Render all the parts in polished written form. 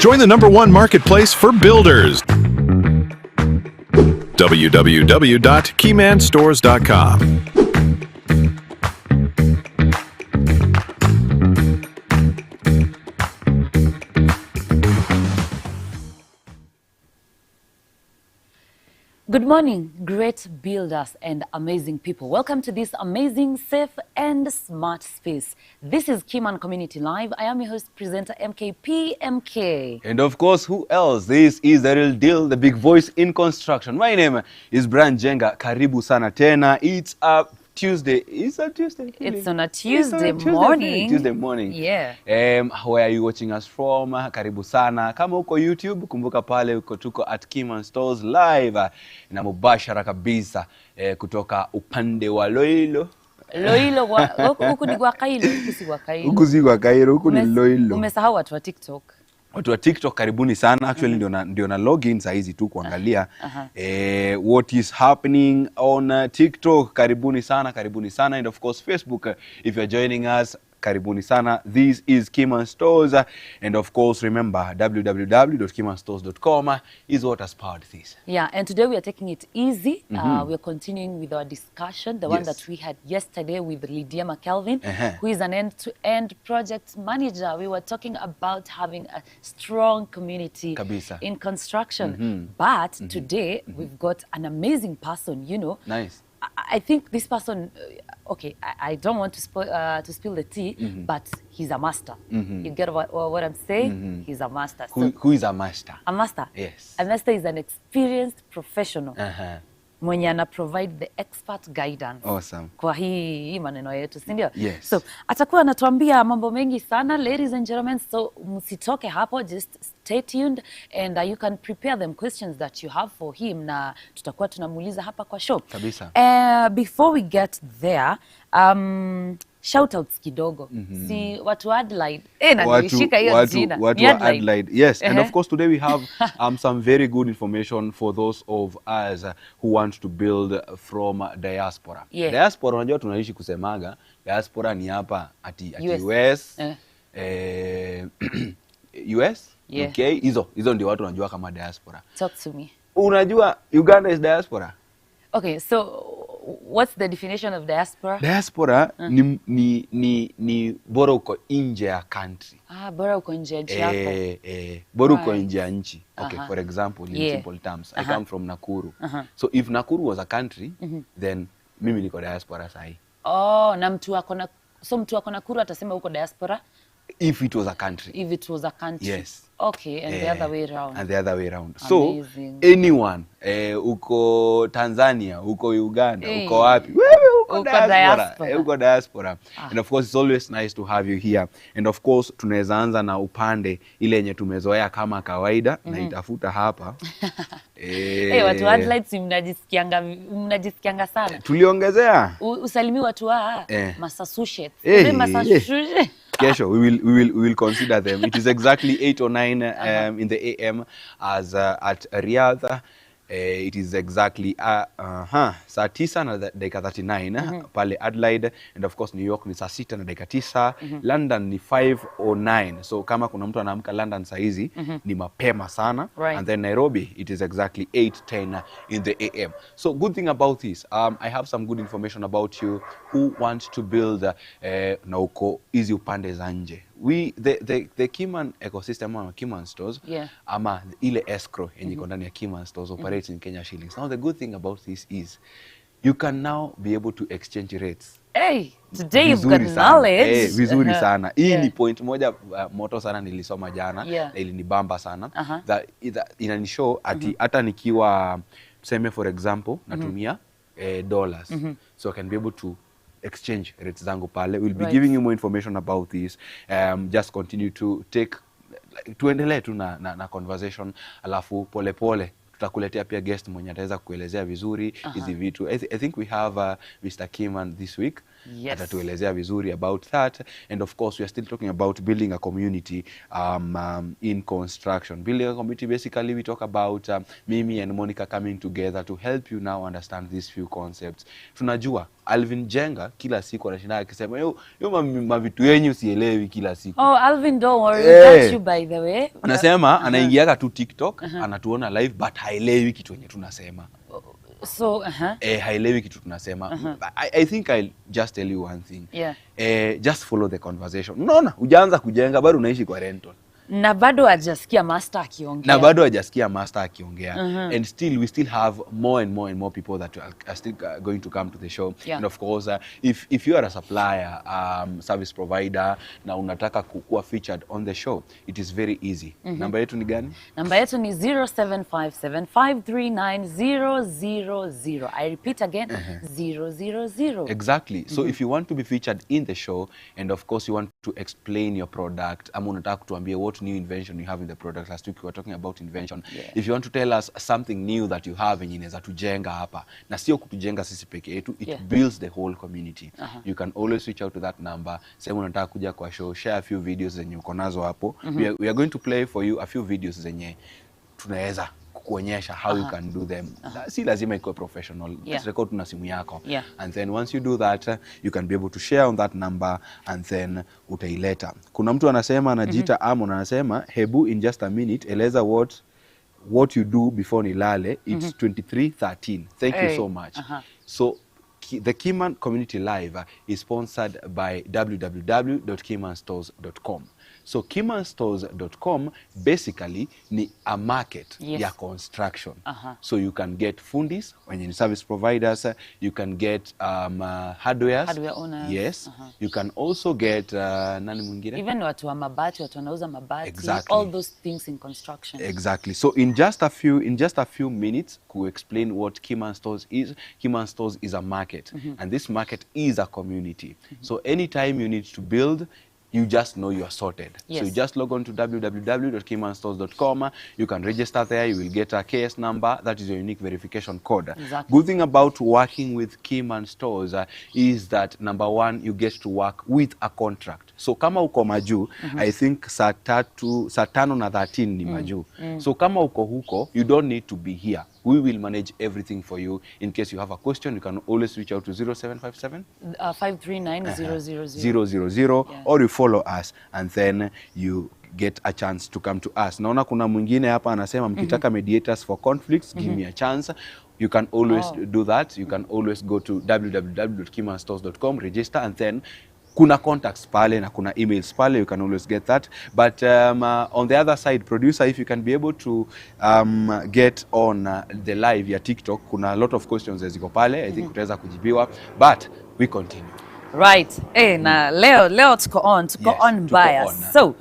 Join the #1 marketplace for builders. www.keymanstores.com. Good morning, great builders and amazing people. Welcome to this amazing, safe and smart space. This is Keyman Community Live. I am your host, presenter MKPMK. And of course, who else? This is the real deal, the big voice in construction. My name is Brian Jenga. Karibu sana tena. It's a Tuesday. It's a Tuesday. It's on a Tuesday morning. Tuesday morning. Yeah. Where are you watching us from? Karibu sana. Kama uko YouTube, kumbuka pale uko tuko at Keyman Stores Live na mubashara kabisa kutoka upande wa Loilo. Loilo huku ni kwa Kailo, huku si kwa Kailo. Huku si kwa Kailo, huku ni Loilo. Umesahau watu wa TikTok. Watu wa TikTok karibuni sana. Actually ndio na login saa hizi tu kuangalia what is happening on TikTok. Karibuni sana and of course Facebook, if you're joining us, karibuni sana. This is Keyman Stores and of course remember www.keymanstores.com is what has powered this. Yeah, and today we are taking it easy. We are continuing with our discussion, the one that we had yesterday with Lydia McKelvin, who is an end-to-end project manager. We were talking about having a strong community in construction. But today we've got an amazing person, you know. Nice. I think this person, okay, I don't want to spill the tea, but he's a master. You get what I'm saying? He's a master. Who is a master? A master? Yes. A master is an experienced professional. Mwenye ana provide the expert guidance. Awesome. Kwa hii maneno yetu, si ndio? Yes. So, atakuwa anatuambia mambo mengi sana, ladies and gentlemen, so msitoke hapo, just stay tuned and you can prepare them questions that you have for him na tutakuwa tunamuuliza hapa kwa show. Kabisa. Before we get there, shoutouts kidogo. Si watu wa Adelaide. Na nilishika hiyo jina. Watu wa Adelaide. Yes, and of course today we have some very good information for those of us who want to build from diaspora. Yeah. Diaspora unajua tunaishi kusemaga, diaspora ni hapa ati US, US, yeah. UK, hizo ndio watu wanajua kama diaspora. Talk to me. Unajua Uganda is diaspora? Okay, so what's the definition of diaspora? Diaspora ni bora uko nje ya country. Bora uko nje ya yako. Bora uko nje ya nchi. Okay, for example, in simple terms, I come from Nakuru. So if Nakuru was a country, then mimi niko diaspora sahi. Na mtu akona Nakuru atasema uko diaspora? If it was a country. If it was a country. Yes. Okay, and the other way around. And the other way around. Amazing. So anyone, uko Tanzania, uko Uganda, uko wapi? Wewe uko diaspora. Uko diaspora. And of course it's always nice to have you here. And of course tunaweza anza na upande ile yenye tumezoea kama kawaida na itafuta hapa. Watu wa Adelaide mnajisikianga sana. Tuliongezea. Usalimi watu wa Massachusetts. Massachusetts. Kesho, we will consider them. It is exactly 8 or 9 in the AM as at Riyadh. It is exactly saa 9 na dakika 39 pale Adelaide, and of course New York ni saa 6 na dakika 9. London ni 5:09. So kama kuna mtu anaamka London saa hizi ni mapema sana. And then Nairobi it is exactly 8:10 in the AM. So good thing about this, I have some good information about you who want to build na uko easy upande za nje. The Keyman ecosystem ama Keyman Stores ama ile escrow yenye iko ndani ya Keyman Stores operates in Kenya shillings. Now the good thing about this is you can now be able to exchange rates. Today you've got knowledge. Vizuri sana. Hii ni point moja moto sana nilisoma jana na ilinibamba sana. That inanishow ati hata nikiwa tuseme for example natumia dollars, so I can be able to exchange rates zangu pale. We'll be giving you more information about this. Just continue to tuendelee tu na conversation, alafu pole tutakuletea pia guest mwenye ataweza kuelezea vizuri hizi vitu. I think we have Mr. Keyman this week. Yes. Atatuelezea vizuri about that. And of course, we are still talking about building a community in construction. Building a community, basically, we talk about Mimi and Monica coming together to help you now understand these few concepts. Tunajua, Alvin Jenga, kila siku anashinda akisema, yo mavitu yenyu sielewi kila siku. Oh, Alvin, don't worry, we got you by the way. Anasema, anaingiaga tu TikTok, anatuona live, but haelewi kitu yenye tunasema. So, haelewi kitu tunasema. I think I'll just tell you one thing. Yeah. Just follow the conversation. Unaona, hujaanza kujenga, bado unaishi kwa rental. Na bado hajasikia master akiongea. And still, we still have more and more people that are still going to come to the show. Yeah. And of course, if you are a supplier, service provider, na unataka kuwa featured on the show, it is very easy. Namba yetu ni gani? Namba yetu ni 0757539000. I repeat again, 000. Exactly. So if you want to be featured in the show, and of course you want to explain your product, ama unataka kutuambia what new invention you have in the product. Last week we were talking about invention. Yeah. If you want to tell us something new that you have yenye inaweza tujenga hapa, na sio kutujenga sisi peke yetu, it builds the whole community. You can always reach out to that number. Sema unataka kuja kwa show, share a few videos zenye uko nazo hapo. We are going to play for you a few videos zenye tunaweza kuonyesha how you can do them. Si lazima ikuwe professional. Just record na simu yako. And then once you do that, you can be able to share on that number and then utaileta. Kuna mtu anasema anajiita Amon, anasema hebu in just a minute eleza what you do before nilale. It's 23:13. Thank you so much. So the Keyman Community Live is sponsored by www.keymanstores.com. So keymanstores.com basically ni a market ya construction. So you can get fundis, when you're service providers, you can get hardware owners. Yes. You can also get nani mwingine? Even watu wa mabati, watu wanauza mabati, exactly. All those things in construction. Exactly. So in just a few minutes, we'll explain what Keyman Stores is. Keyman Stores is a market, and this market is a community. So anytime you need to build, you just know you are sorted. Yes. So you just log on to www.keymanstores.com. You can register there. You will get a KS number. That is your unique verification code. Exactly. Good thing about working with Keyman Stores is that, number one, you get to work with a contract. So kama uko maju, I think saa 5:13 ni maju. So kama uko huko, you don't need to be here. We will manage everything for you. In case you have a question, you can always reach out to 0757 539-000. Or you follow us and then you get a chance to come to us. Naona kuna mwingine hapa anasema mkitaka mediators for conflicts, give me a chance. You can always do that. You can always go to www.keymanstores.com, register, and then kuna contacts pale na kuna emails pale. You can always get that. But on the other side, producer, if you can be able to get on the live ya TikTok, kuna a lot of questions ziko pale. I think utaweza kujibiwa. But we continue. Right. Na leo tuko on bias. So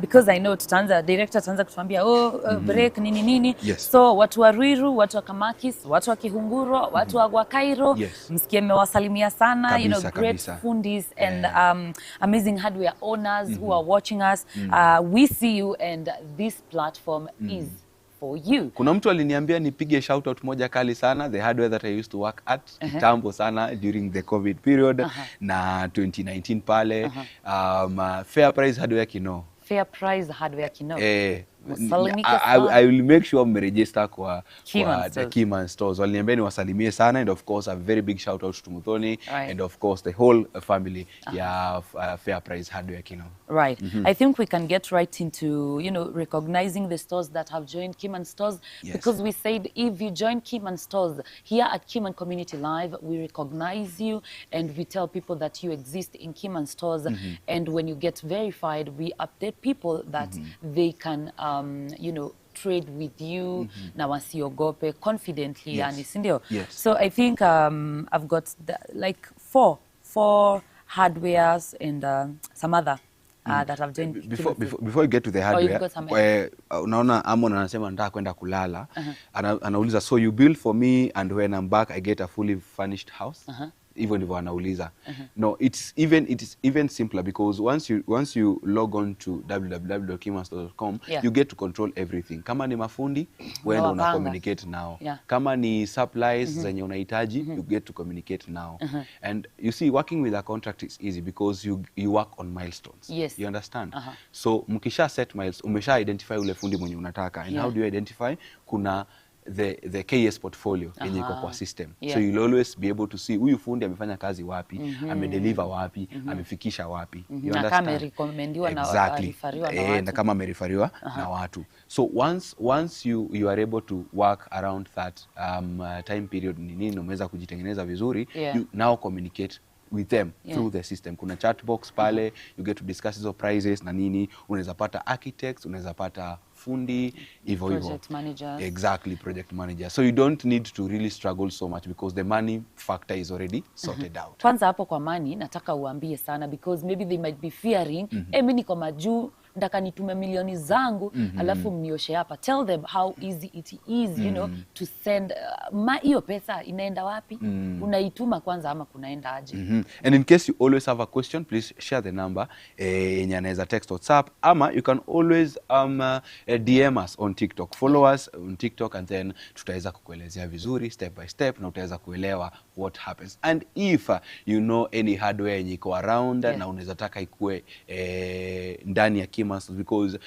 because I know director tutaanza kutuambia break nini. Yes. So watu wa Ruiru, watu wa Kamakis, watu wa Kihunguro, watu wa Cairo, msikie mmewasalimia sana, kabisa, great fundis and amazing hardware owners who are watching us. We see you, and this platform is for you. Kuna mtu aliniambia nipige shout out moja kali sana, the hardware that I used to work at kitambo sana during the COVID period na 2019 pale. Fair Price Hardware Kino. Fair Price Hardware Kino. I will make sure mmeregister kwa the Keyman Stores. Waliniambia niwasalimie sana, and of course a very big shout out to Muthoni and of course the whole family ya Fair Price Hardware Kino. Right. I think we can get right into, recognizing the stores that have joined Keyman Stores, because we said if you join Keyman Stores here at Keyman Community Live, we recognize you and we tell people that you exist in Keyman Stores. And when you get verified, we update people that they can, trade with you na wasiogope confidently, yani, sindio? So I think I've got four hardwares and some other that have joined. Before you get to the hardware, unaona Amon anasema nataka kwenda kulala. Anauliza, so you build for me and when I'm back I get a fully furnished house? Hivyo ndivyo wanauliza. No, it is even simpler because once you log on to www.keymanstores.com, you get to control everything. Kama ni mafundi, wewe una communicate now. Kama ni supplies zenye unahitaji, you get to communicate now. And you see, working with a contract is easy because you work on milestones. Yes. You understand? So mkisha set milestones, umesha identify ule fundi mwenye unataka. And how do you identify? Kuna the KS portfolio yenye iko kwa system. So you'll always be able to see huyu fundi amefanya kazi wapi, amedeliver wapi, amefikisha wapi. You understand? Na kama amerecomendiwa na referiwa na watu. Na kama amereferiwa na watu. So once you are able to work around that time period, nini umeweza kujitengeneza vizuri, you now communicate with them through the system. Kuna chat box pale, you get to discuss hizo prices na nini, unaweza pata architects, unaweza pata fundi, hivyo project managers. Exactly, project manager. So you don't need to really struggle so much because the money factor is already sorted out. Kwanza hapo kwa money nataka uambie sana because maybe they might be fearing, mimi niko majuu ndaka nitume milioni zangu alafu mnioshe hapa. Tell them how easy it is, you know, to send hiyo pesa inaenda wapi? Unaituma kwanza ama kunaenda aje? And in case you always have a question, please share the number yenye anaweza text WhatsApp ama you can always DM us on TikTok. Follow us on TikTok and then tutaweza kukuelezea vizuri step by step na utaweza kuelewa what happens. And if you know any hardware yenye iko around na unaweza taka ikue ndani ya Keyman Stores because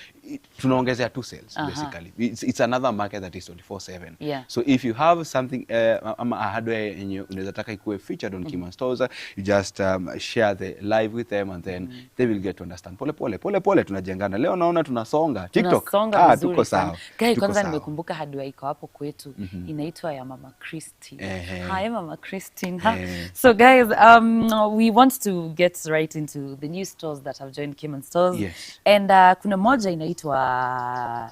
tunaongezea two sales basically. It's another market that is 24/7. So if you have something ama a hardware yenye unaweza taka ikue featured on Keyman Stores, you just share the live with them and then they will get to understand. Pole pole tunajengana. Leo naona tunasonga. TikTok. Tuko sawa. Kwanza nimekumbuka hardware iko hapo kwetu. Inaitwa ya Mama Christine. Hi Mama Christine. So guys, we want to get right into the new stores that have joined Keyman Stores. Yes. And kuna moja inaitwa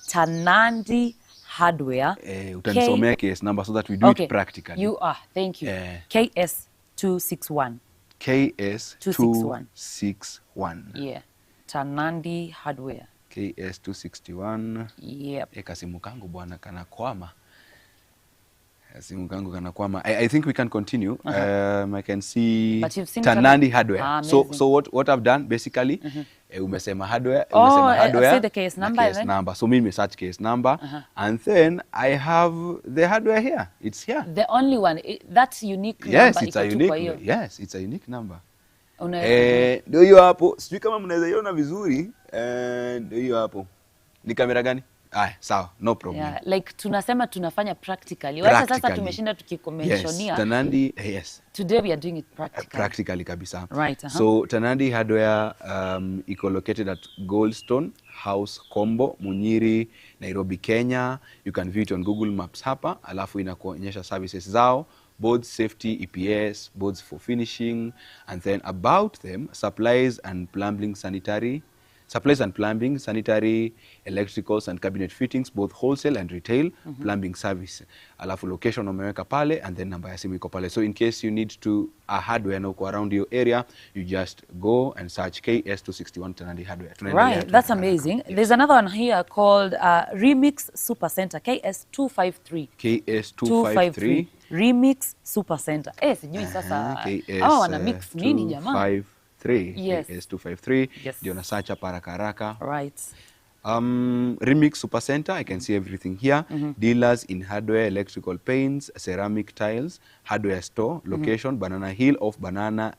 Tanandi Hardware. Utanisomea case number so that we do it practically. You are. Thank you. KS 261. KS 261. Yeah. Tanandi Hardware. KS 261. Yep. Kasimu kangu bwana kanakwama. I think we can continue. I can see Tanandi Hardware. So what I've done basically, umesema hardware, say the case number. So me search case number, and then I have the hardware here. It's here. The only one. That's unique yes, number. It's a unique. Yes, it's a unique number. Ndio hiyo hapo. Sijui kama mnaweza iona vizuri. Ndio hiyo hapo. Ni kamera gani? Sawa, no problem. Yeah, like tunasema tunafanya practically. Wacha sasa tumeshinda tukiconventionia. Yes, Tanandi, yes. Today we are doing it practically. Practically kabisa. Right. So Tanandi Hardware iko located at Goldstone House Combo, Munyiri, Nairobi, Kenya. You can view it on Google Maps hapa, alafu inakuonyesha services zao, boards, safety, EPS, boards for finishing, and then about them, supplies and plumbing, sanitary, electricals and cabinet fittings, both wholesale and retail, plumbing service. Alafu location umeweka pale and then namba ya simu iko pale. So in case you need to a hardware na uko around your area, you just go and search KS 261 Tanandi Hardware. Right, that's amazing. Yes. There's another one here called Remix Super Center, KS 253. KS 253. Remix Super Center. Sijui sasa. Wana mix nini jamaa? Yes. KS 253. Yes. Ndio na search hapa haraka. Right. Remix Super Center, I can see everything here. Dealers in hardware, electrical paints, ceramic tiles, hardware store, location, Banana Hill off Banana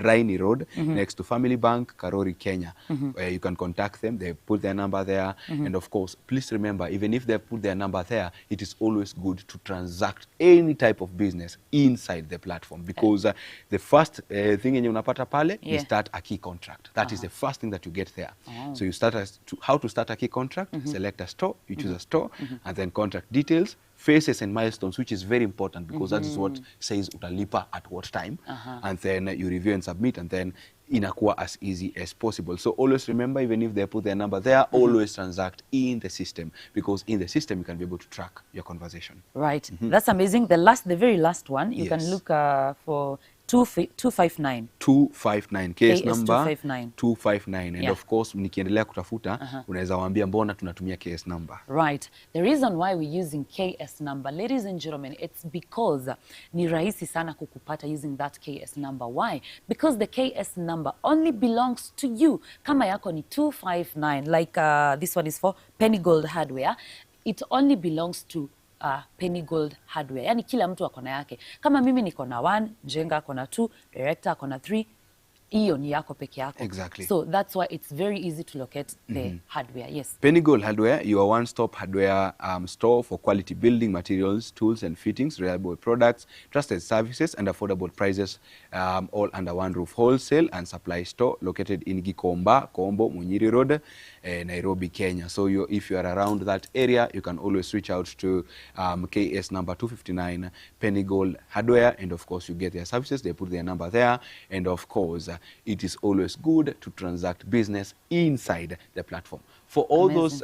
Rainy Road, next to Family Bank, Karori, Kenya. You can contact them, they put their number there. And of course, please remember, even if they put their number there, it is always good to transact any type of business inside the platform. Because the first thing yenye unapata pale, you start a key contract. That is the first thing that you get there. So you start how to start a key contract, select a store, you choose a store, and then contract details, phases and milestones, which is very important because that is what says utalipa at what time, and then you review and submit, and then inakuwa as easy as possible. So always remember, even if they put their number there, always transact in the system, because in the system you can be able to track your conversation. Right, that's amazing. The very last one, you can look for 259. 259 case number 259. 259 and of course nikiendelea kutafuta unaweza waambia mbona tunatumia case number. Right. The reason why we're using KS number, ladies and gentlemen, it's because ni rahisi sana kukupata using that KS number. Why? Because the KS number only belongs to you. Kama yako ni 259, like this one is for Penny Gold Hardware. It only belongs to Penny Gold Hardware. Yani kila mtu akona yake. Kama mimi niko na 1, Jenga akona 2, Director akona 3, hiyo ni yako peke yako. Exactly. So that's why it's very easy to locate the hardware. Yes. Penny Gold Hardware, your one-stop hardware store for quality building materials, tools and fittings, reliable products, trusted services and affordable prices, all under one roof. Wholesale and supply store located in Gikomba, Kombo, Munyiri Road, Nairobi, Kenya. So if you are around that area, you can always reach out to KS number 259 Penny Gold Hardware, and of course you get their services. They put their number there, and of course it is always good to transact business inside the platform. For all those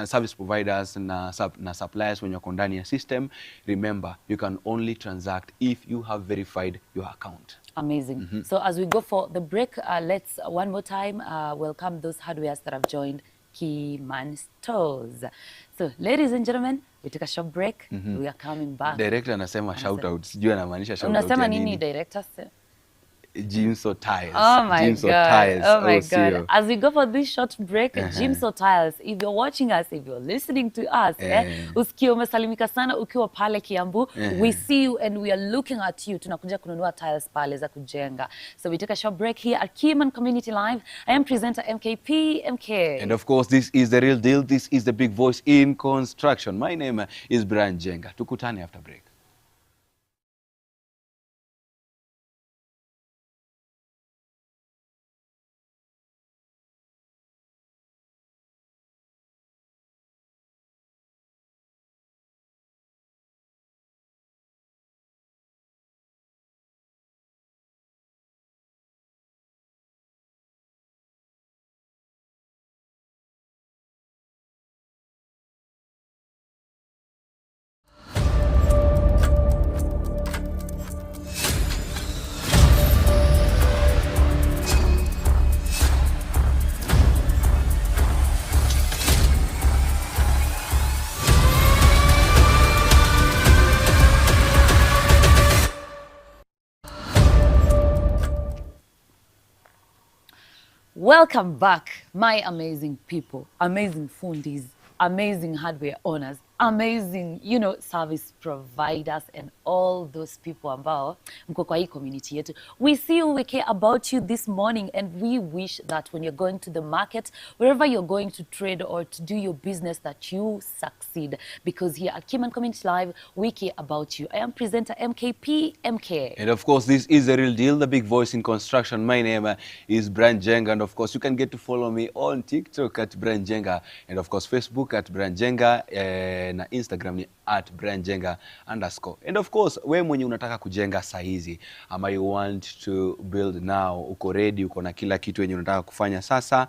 service providers na suppliers when you're ndani ya system, remember you can only transact if you have verified your account. Amazing. So as we go for the break, let's one more time welcome those hardwares that have joined Keyman Stores. So ladies and gentlemen, we took a short break. We are coming back. Director anasema shout out. Sijui anamaanisha shout out. Unasema nini director? Jimso Tiles. Oh my Jimso God. Tiles. Oh my OCO. God. As we go for this short break, Jimso Tiles, if you're watching us, if you're listening to us, usikie umesalimika sana ukiwa pale Kiambu, we see you and we are looking at you. Tunakuja kununua tiles pale za kujenga. So we take a short break here at Keyman Community Live. I am presenter MK. And of course, this is the real deal. This is the big voice in construction. My name is Brian Jenga. Tukutane after break. Welcome back, my amazing people, amazing fundis, amazing hardware owners, amazing, service providers and all those people ambao mko kwa hii community yetu. We see you, we care about you this morning, and we wish that when you're going to the market, wherever you're going to trade or to do your business, that you succeed. Because here at Keyman Community Live, we care about you. I am presenter MK. And of course, this is the real deal, the big voice in construction. My name is Brian Jenga, and of course, you can get to follow me on TikTok at Brian Jenga, and of course, Facebook at Brian Jenga, na Instagram ni at Brian Jenga _ and of course we mwenye unataka kujenga saizi ama you want to build now, uko ready, uko na kila kitu yenye unataka kufanya sasa,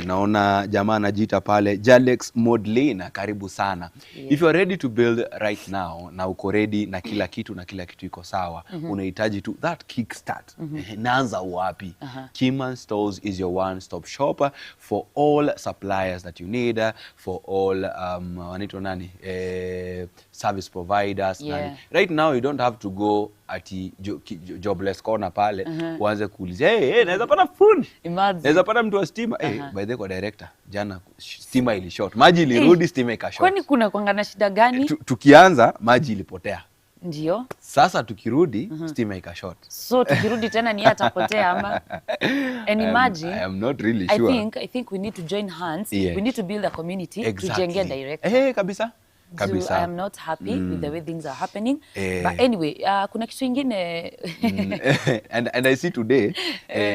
naona jamaa anajiita pale Jalex Modlina, karibu sana. If you are ready to build right now na uko ready na kila kitu iko sawa, unahitaji tu that kickstart. Naanza wapi? Keyman Stores is your one-stop shop for all suppliers that you need, for all service providers. Right now you don't have to go ati jobless corner pale uanze kuuliza naweza pata fundi, naweza pata mtu wa stima. By the way, kwa director jana stima ili short, maji ilirudi, stima ika short. Kwani kuna kuangana shida gani? Tukianza maji ilipotea. Ndio. Sasa tukirudi stima ika short. So tukirudi tena ni atapotea ama? And imagine, I am not really sure. I think we need to join hands. We need to build a community to jenge direct. Kabisa. I am not happy with the way things are happening. But anyway, kuna kitu ingine. and I see today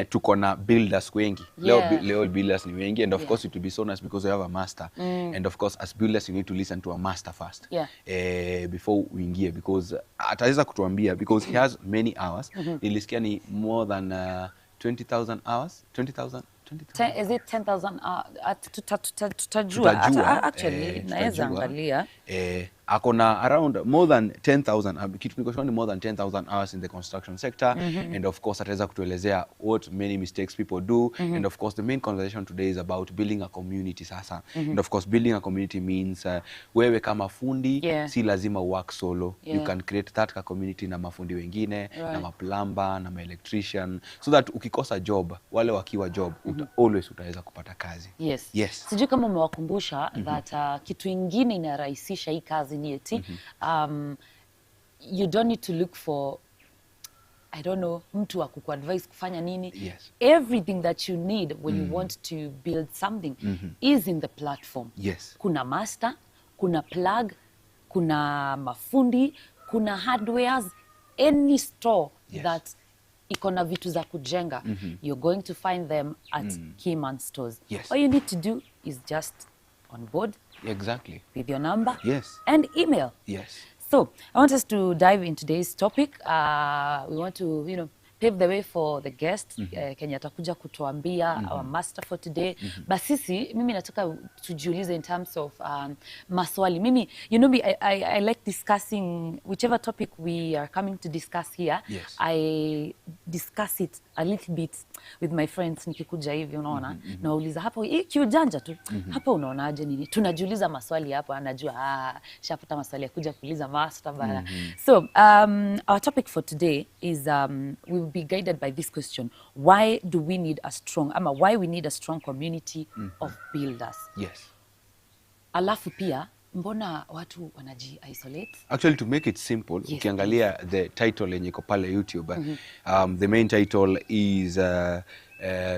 tuko na builders wengi. Leo builders ni wengi, and of course it will be so nice because we have a master. And of course as builders you need to listen to a master first. Before we ingie, because ataweza kutuambia because he has many hours. Nilisikia ni more than 20,000 hours. 20,000. Is it 10,000? Tutajua. Actually, naweza angalia. akona around more than 10,000 kitu niko shoni more than 10,000 hours in the construction sector. And of course ataweza kutuelezea what many mistakes people do. And of course the main conversation today is about building a community sasa. And of course building a community means wewe kama fundi si lazima work solo. You can create that community na mafundi wengine, na maplumber, na electrician, so that ukikosa job, wale wakiwa job always utaweza kupata kazi. Yes. Sijui kama umewakumbusha that kitu ingine inarahisisha hii kazi ni eti you don't need to look for, I don't know, mtu wa kukuadvise kufanya nini. Everything that you need when you want to build something is in the platform. Kuna master, kuna plug, kuna mafundi, kuna hardwares, any store that ikona vitu za kujenga, you're going to find them at Keyman stores. All you need to do is just on board with your number and email. So I want us to dive into today's topic. We want to, pave the way for the guest. Kenya atakuja kutuambia our master for today. Basisi, mimi nataka tujiulize in terms of maswali. Mimi, you know me, I like discussing whichever topic we are coming to discuss here. I discuss it a little bit with my friends nikikuja hivi, unaona. Nauliza hapo, kiujanja tu. Hapo unaonaje nini? Tunajiuliza maswali hapo, anajua shapata maswali ya kuja kuuliza master bana. So, our topic for today is we will be guided by this question: why do we need a strong, why we need a strong community of builders? Alafu pia mbona watu wanaji isolate? Actually, to make it simple, ukiangalia the title yenye iko pale YouTube, the main title is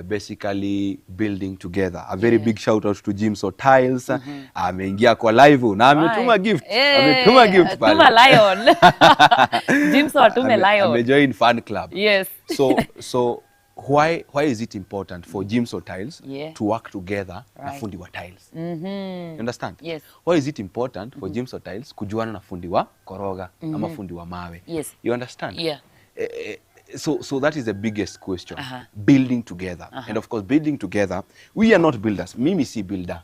basically building together. A very big shout out to Jimso Tiles. Ameingia kwa live na ametuma gift. Ametuma gift pale. Tuma lion. Jimso atume lion. Amejoin fan club. So why is it important for Jimso Tiles to work together na fundi wa tiles? You understand? Why is it important for Jimso Tiles kujuana na fundi wa koroga ama fundi wa mawe? You understand? So that is the biggest question. Building together. And of course, building together, we are not builders. Mimi si builder.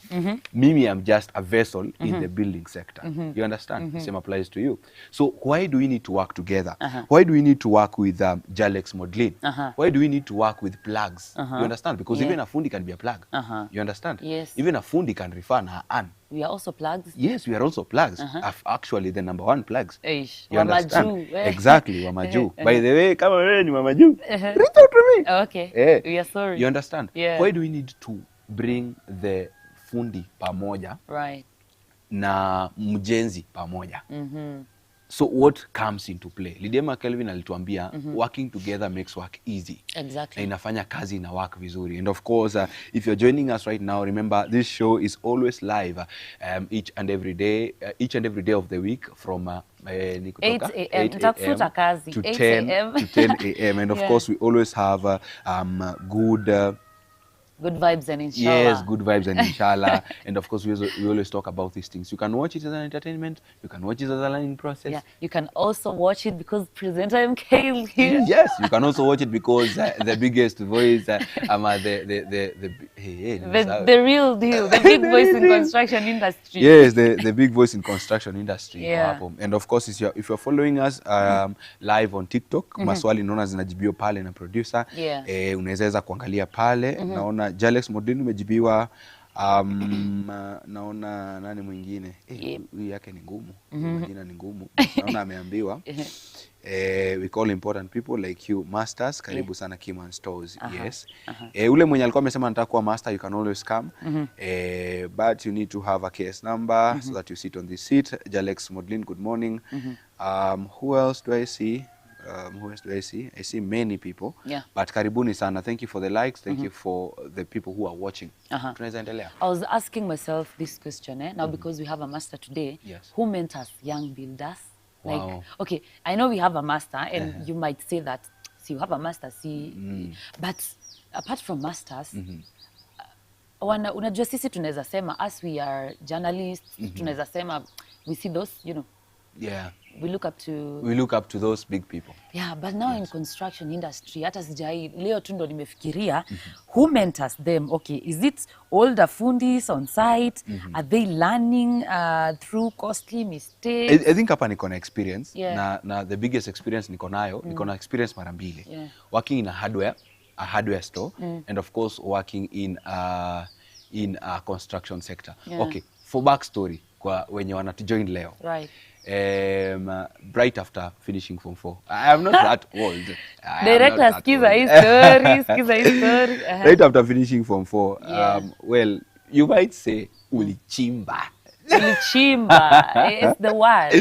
Mimi am just a vessel in the building sector. You understand? The same applies to you. So why do we need to work together? Why do we need to work with Jalex Modeling? Why do we need to work with plugs? You understand? Because even a fundi can be a plug. You understand? Even a fundi can refer na an. We are also plugs? Yes, we are also plugs. Actually, the number one plugs. You understand? Exactly, Wamaju. By the way, come on, ni Wamaju. Reach out to me. Okay, we are sorry. You understand? Why do we need to bring the fundi pamoja na mjenzi pamoja? So what comes into play? Lidiema Kelvin alituambia working together makes work easy. Na inafanya kazi na work vizuri. And of course, if you're joining us right now, remember this show is always live each and every day of the week from 8 a.m. to 10 a.m. And of course, we always have good vibes and inshallah. Yes, good vibes and inshallah. And of course, we always talk about these things. You can watch it as an entertainment. You can watch it as a learning process. You can also watch it because presenter MK is here. Yes, you can also watch it because the biggest voice, the real deal, the big voice in construction industry. Yes, the big voice in construction industry. And of course, if you're following us live on TikTok, maswali naona zinajibiwa pale na producer. Unaweza kuangalia pale. Naona Jalex Modin umejibiwa, naona nani mwingine huyu yake ni ngumu, majina ni ngumu, naona ameambiwa we call important people like you masters. Karibu sana Keyman stores. Ule mwenye alikuwa amesema nataka kuwa master, you can always come, but you need to have a case number so that you sit on this seat. Jalex Modlin, good morning. Who else do I see? I see many people. But karibuni sana. Thank you for the likes. Thank you for the people who are watching. Tunaweza endelea. I was asking myself this question now because we have a master today. Who mentors young builders? Like, okay, I know we have a master and you might say that, see, you have a master, but apart from masters, unajua sisi tunaweza sema as we are journalists, tunaweza sema we see those, we look up to... We look up to those big people. Yeah, but now in construction industry, hata sijai, leo tu ndo nimefikiria, who mentors them? Okay, is it older fundis on site? Are they learning through costly mistakes? I think hapa niko na experience. Yeah. Na the biggest experience niko nayo, niko na experience mara mbili. Yeah. Working in a hardware store, and of course working in a construction sector. Yeah. Okay, for backstory, kwa wenye wanatujoin leo. Right. Right after finishing Form 4. I am not that old. Director, skiza hii story. Right after finishing Form 4, Yeah. well, you might say, ulichimba. Ulichimba. It's the word.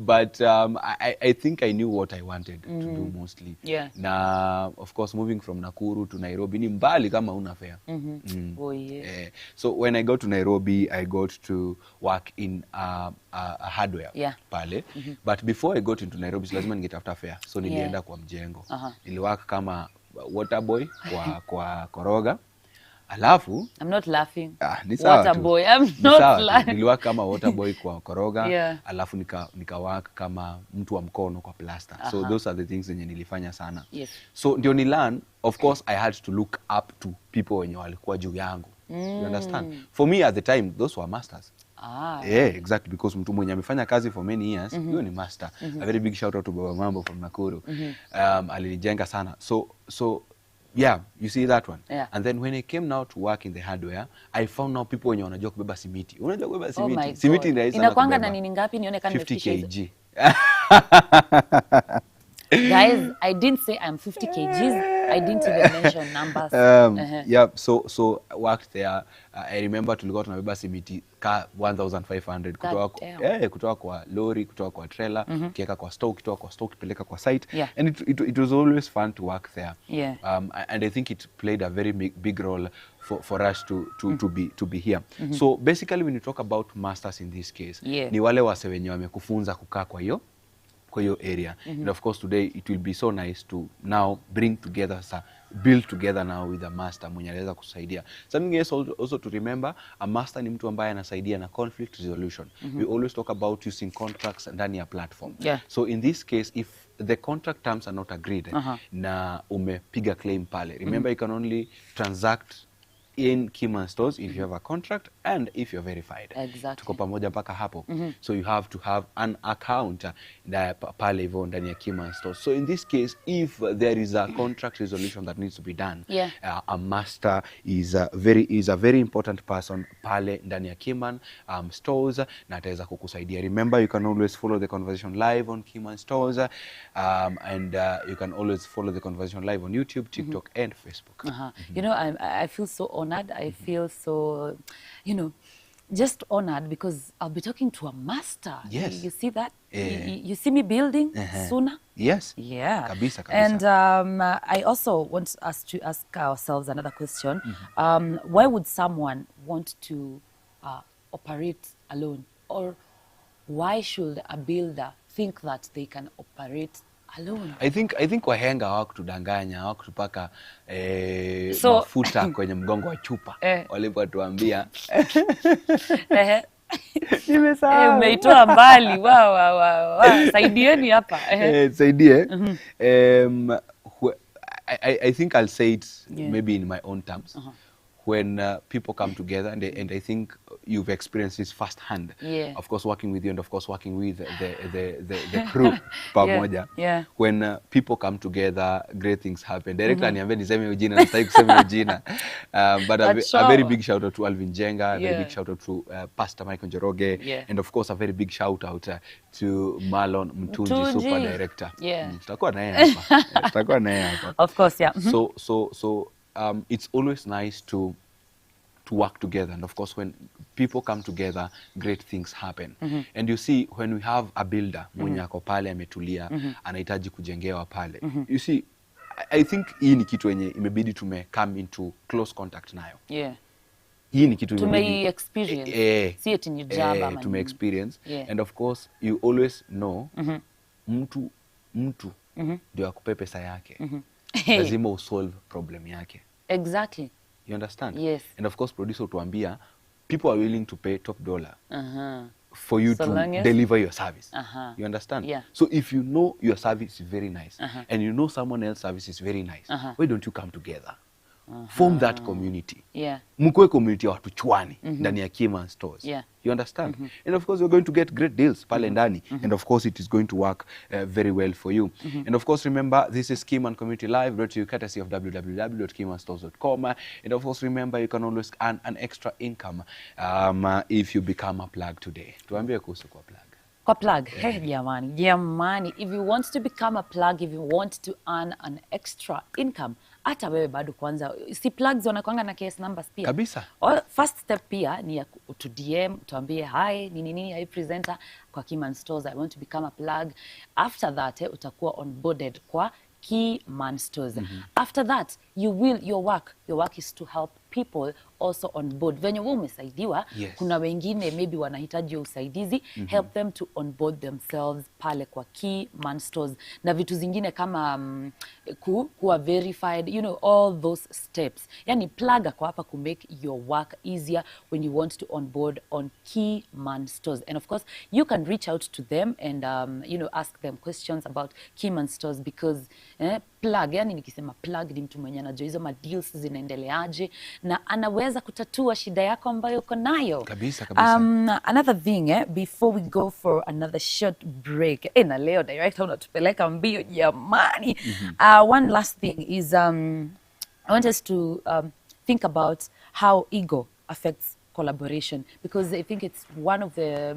But I think I knew what I wanted to do mostly. Yeah. Na, of course, moving from Nakuru to Nairobi, ni mbali kama una fare. Oh, yeah. So when I got to Nairobi, I got to work in a hardware pale. But before I got into Nairobi, lazima ningetafuta fare. So nilienda kwa mjengo. Niliwork kama water boy kwa Koroga. Alafu I'm not laughing. Ni sawa Water tu. boy, I'm not laughing. Niliwork kama water boy kwa Koroga. Yeah. Alafu nika work kama mtu wa mkono kwa plaster. So those are the things zenye nilifanya sana. Yes. So ndio ni learn, of course I had to look up to people wenye walikuwa juu yangu. You understand? For me at the time, those were masters. Yeah, exactly, because mtu mwenye amefanya kazi for many years, huyo ni master. A very big shout out to Baba Mambo from Nakuru. Alinijenga sana. So yeah, you see that one. Yeah. And then when I came now to work in the hardware, I found now people wenye wanajua kubeba simiti. Unajua kubeba simiti? Oh my God. Simiti ni rahisi sana Inakuanga kubeba. na nini ngapi nione kama 50 kg. Guys, I didn't say I'm 50 kgs. I didn't even mention numbers. Yeah, so I worked there. I remember tulikuwa tunabeba simiti ka 1500 kutoka kwa lori, kutoka kwa trailer, kieka kwa store, kutoka kwa store kupeleka kwa site. Yeah. And it was always fun to work there. Yeah. And I think it played a very big role for us to be here. So basically when you talk about masters in this case, ni wale wase wenye wamekufunza kukaa kwa hiyo area. And of course today it will be so nice to now build together now with a master mwenye anaweza kusaidia. Something else also to remember, a master ni mtu ambaye anasaidia na conflict resolution. We always talk about using contracts ndani ya platform. Yeah. So in this case, if the contract terms are not agreed na umepiga claim pale, remember you can only transact in Keyman stores if you have a contract and if you're verified. Exactly. Tuko pamoja mpaka hapo. So you have to have an account pale hivyo ndani ya Keyman stores. So in this case, if there is a contract resolution that needs to be done, a master is a very important person pale ndani ya Keyman stores na ataweza kukusaidia. Remember, you can always follow the conversation live on Keyman stores, and you can always follow the conversation live on YouTube, TikTok, and Facebook. You know, I feel so honored. I feel so, just honored because I'll be talking to a master. Yes. You see that? You see me building sooner? Yes. Yeah. Kabisa. And I also want us to ask ourselves another question. Why would someone want to operate alone? Or why should a builder think that they can operate alone? I think wahenga hawakutudanganya, hawakutupaka mafuta kwenye mgongo wa chupa. Walipotuambia nimesahau. Umeitoa mbali. Wow. Saidieni hapa. Saidie. I think I'll say it maybe in my own terms. When people come together, and I think you've experienced this firsthand. Yeah. Of course, working with you, and of course, working with the crew pamoja. Yeah. When people come together, great things happen. Director niambia niseme ujina, nataka kusema ujina. But a very big shout out to Alvin Jenga, a very big shout out to Pastor Michael Njoroge, and of course, a very big shout out to Marlon Mtunji, super director. Yeah. Tutakuwa naye hapa. Of course, yeah. So it's always nice to work together, and of course when people come together, great things happen. And you see, when we have a builder mwenye ako pale ametulia, anahitaji kujengewa pale, you see, I think hii ni kitu yenye imebidi come into close contact nayo. Yeah. Hii ni kitu tume experience. See it in your job. Tume experience. And of course you always know mtu ndio akupe pesa yake. Lazima usolve problem yake. Exactly. You understand? Yes. And of course producer utuambia people are willing to pay top dollar for you So to long as- deliver your service. Uh-huh. You understand? Yeah. So if you know your service is very nice, and you know someone else's service is very nice, why don't you come together? Form that community. Yeah. Mkwe community ya watu chwani ndani ya Keyman stores. Yeah. You understand? And of course, you're going to get great deals pale ndani. And of course, it is going to work very well for you. And of course, remember, this is Keyman Community Live, brought to you courtesy of www.keymanstores.com. And of course, remember, you can always earn an extra income if you become a plug today. Tuambie kuhusu kwa plug. Kwa plug, hey, jamani, if you want to become a plug, if you want to earn an extra income, hata wewe bado kwanza, si plugs wanakuanga na case numbers pia. Kabisa. First step pia ni ya to DM, tuambie, hi, hi presenter kwa Keyman Stores, I want to become a plug. After that, utakuwa onboarded kwa Keyman Stores. After that, your work is to help people also on board. Venye wewe umesaidiwa, kuna wengine maybe wanahitaji usaidizi, help them to onboard themselves pale kwa Keyman Stores. Na vitu zingine kama kuwa verified, you know, all those steps. Yani plug kwa hapa to make your work easier when you want to onboard on Keyman Stores. And of course, you can reach out to them and you know, ask them questions about Keyman Stores because plug, yani nikisema plug ni mtu mwenye anajua hizo ma deals zinaendeleaje na anaweza kutatua shida yako ambayo uko nayo. Kabisa, kabisa. Another thing, before we go for another short break, na leo director unatupeleka mbio jamani. One last thing is I want us to think about how ego affects collaboration, because I think it's one of the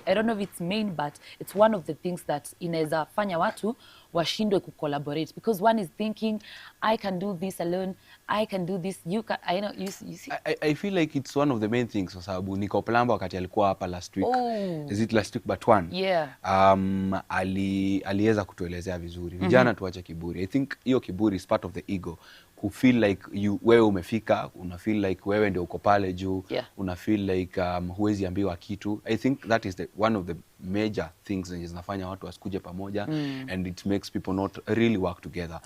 I don't know if it's main, but it's one of the things that inaweza fanya watu washindwe collaborate, because one is thinking, I can do this alone, I can do this, you can, I know, you see. I feel like it's one of the main things kwa sababu Nico Plamba wakati alikuwa hapa last week. Is it last week but one? Yeah. Aliweza kutuelezea vizuri. Vijana tuache kiburi. I think hiyo kiburi is part of the ego. Who feel like wewe umefika, una feel like wewe ndio uko pale juu, una feel like huwezi ambiwa kitu. I think that is one of the major things that zinafanya watu wasikuje pamoja, and it makes people not really work together.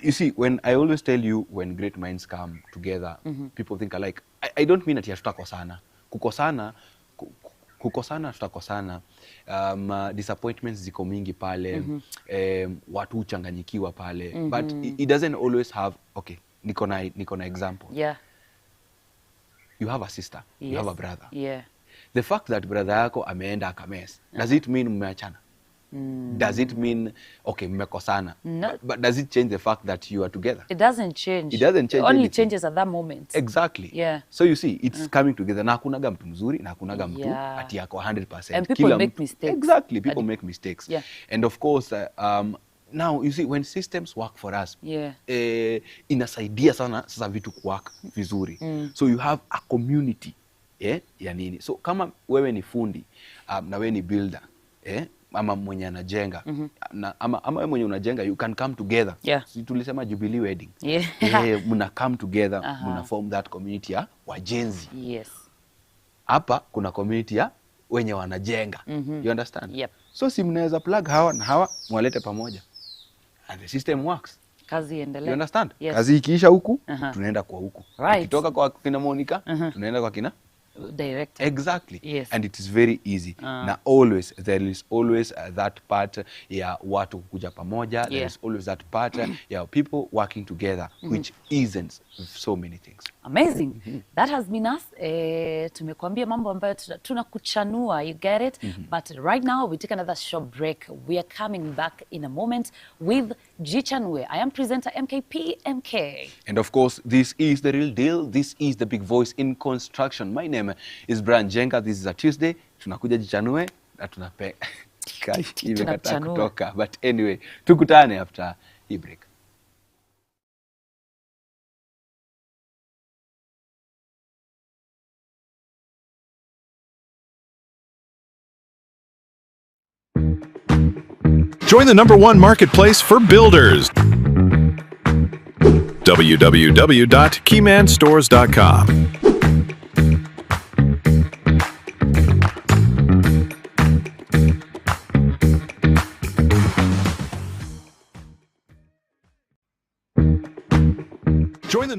You see, when I always tell you, when great minds come together, people think alike. I don't mean that tutakosana. Kukosana tutakosana, disappointments ziko mingi pale, watu uchanganyikiwa pale, but it doesn't always have, okay, niko na example. You have a sister, you have a brother. The fact that brother yako ameenda akames, does it mean mmeachana? Does it mean, okay, mmekosana? No. But does it change the fact that you are together? It doesn't change. It doesn't change. It only anything. changes at that moment. Exactly. So you see, it's coming together. Na hakunaga mtu mzuri, na hakunaga mtu ati yako 100%. And people make mistakes. Exactly, people make mistakes. And of course, now you see, when systems work for us, inasaidia sana sasa vitu kuwork vizuri. So you have a community, ya nini. So kama wewe ni fundi, na wewe ni builder, ama mwenye anajenga, ama wewe mwenye unajenga, you can come together. Si tulisema Jubilee wedding. Muna come together, muna form that community ya wajenzi. Hapa kuna community ya wenye wanajenga. You understand? So si mnaweza plug hawa na hawa, mwalete pamoja. And the system works. Kazi endelee. You understand? Kazi ikiisha huku, tunaenda kwa huku. Kitoka kwa kina Monica, tunaenda kwa kina direct. Exactly. And it is very easy. Now always, there is always that part ya watu kuja pamoja. There is always that part ya people working together, which isn't so many things. Amazing. That has been us. Tumekuambia mambo ambayo tunakuchanua, you get it? But right now, we take another short break. We are coming back in a moment with Jichanwe. I am presenter MK. And of course, this is the real deal. This is the big voice in construction. My name is Brian Jenga. This is a Tuesday. Tunakuja Jichanwe na tunape imekataa kutoka. But anyway, tukutane after hii break. Join the #1 marketplace for builders. www.keymanstores.com. Join the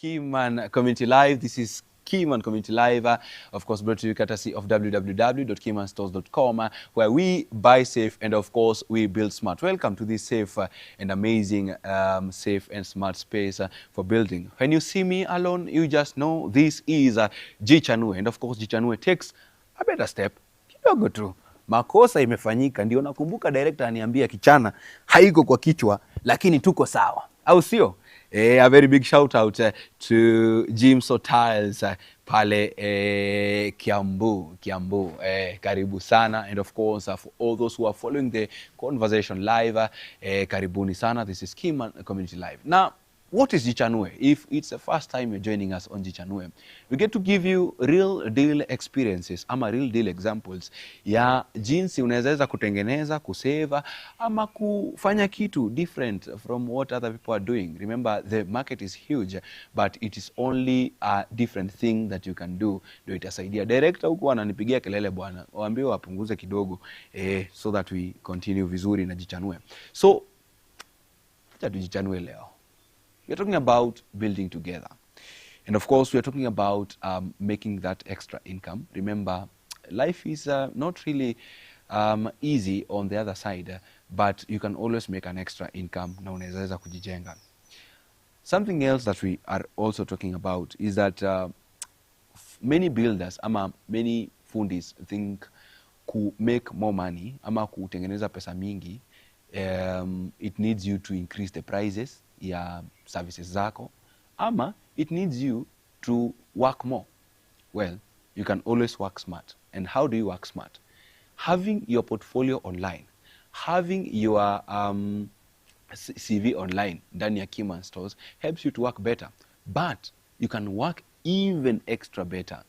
Keyman Community Live. This is Keyman Community Live, of course, brought to you courtesy of www.keymanstores.com, where we buy safe and, of course, we build smart. Welcome to this safe and amazing, safe and smart space for building. When you see me alone, you just know this is Jichanue. And, of course, Jichanue takes a better step. Kidogo tu. Makosa imefanyika, ndio nakumbuka director aniambia kichana haiko kwa kichwa, lakini tuko sawa. Au sio? A very big shout out to Jimso Tiles pale Kiambu. Karibu sana. And of course, for all those who are following the conversation live, karibuni sana. This is Keyman Community Live. Now, what is Jichanue? If it's the first time you're joining us on Jichanue, we get to give you real deal experiences ama real deal examples ya jinsi unaweza kutengeneza, kuseva ama kufanya kitu different from what other people are doing. Remember, the market is huge, but it is only a different thing that you can do. Ndio itasaidia. Director huko ananipigia kelele bwana, waambie wapunguze kidogo so that we continue vizuri na Jichanue. So, acha tujichanue leo. We're talking about building together. And of course, we're talking about making that extra income. Remember, life is not really easy on the other side, but you can always make an extra income na unaweza kujijenga. Something else that we are also talking about is that many builders ama many fundis think to make more money ama kutengeneza pesa mingi, it needs you to increase the prices ya services zako, ama it needs you to work more. Well, you can always work smart. And how do you work smart? Having your portfolio online, having your CV online ndani ya Keyman Stores helps you to work better. But you can work even extra better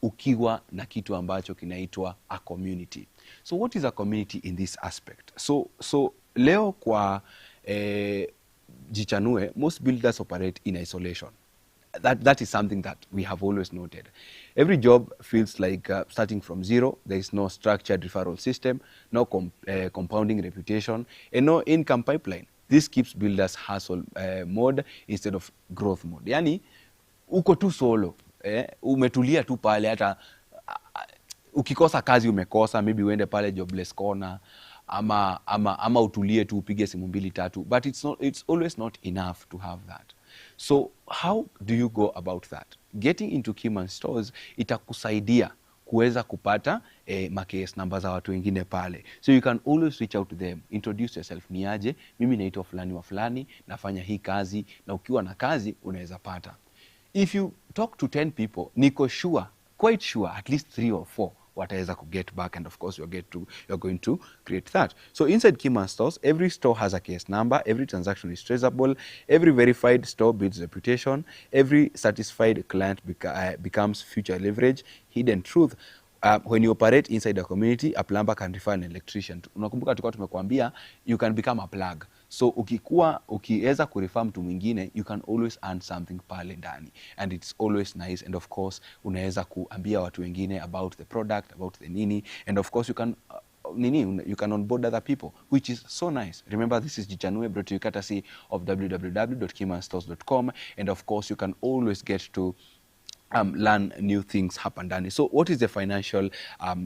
ukiwa na kitu ambacho kinaitwa a community. So what is a community in this aspect? So leo kwa Jichanue, most builders operate in isolation. That is something that we have always noted. Every job feels like starting from zero. There is no structured referral system, no compounding reputation, and no income pipeline. This keeps builders hustle mode instead of growth mode. Yani, uko tu solo, umetulia tu pale, hata ukikosa kazi umekosa, maybe uende pale jobless corner, ama utulie tu upige simu mbili tatu, but it's always not enough to have that. So how do you go about that? Getting into Keyman Stores itakusaidia kuweza kupata case number za watu wengine pale. So you can always reach out to them, introduce yourself, ni aje, mimi naitwa fulani wa fulani, nafanya hii kazi, na ukiwa na kazi unaweza pata. If you talk to 10 people, niko sure, quite sure, at least 3 or 4 wataweza ku get back, and of course you're going to create that. So inside Keyman Stores, every store has a case number, every transaction is traceable, every verified store builds reputation, every satisfied client becomes future leverage, hidden truth. When you operate inside a community, a plumber can refer an electrician. Unakumbuka tulikuwa tumekuambia you can become a plug. So ukiweza kurefer mtu mwingine, you can always earn something pale ndani, and it's always nice. And of course unaweza kuambia watu wengine about the product, about the nini, and of course you can you can onboard other people, which is so nice. Remember, this is Jichanue, brought to you courtesy of www.keymanstores.com, and of course you can always get to learn new things hapa ndani. So what is the financial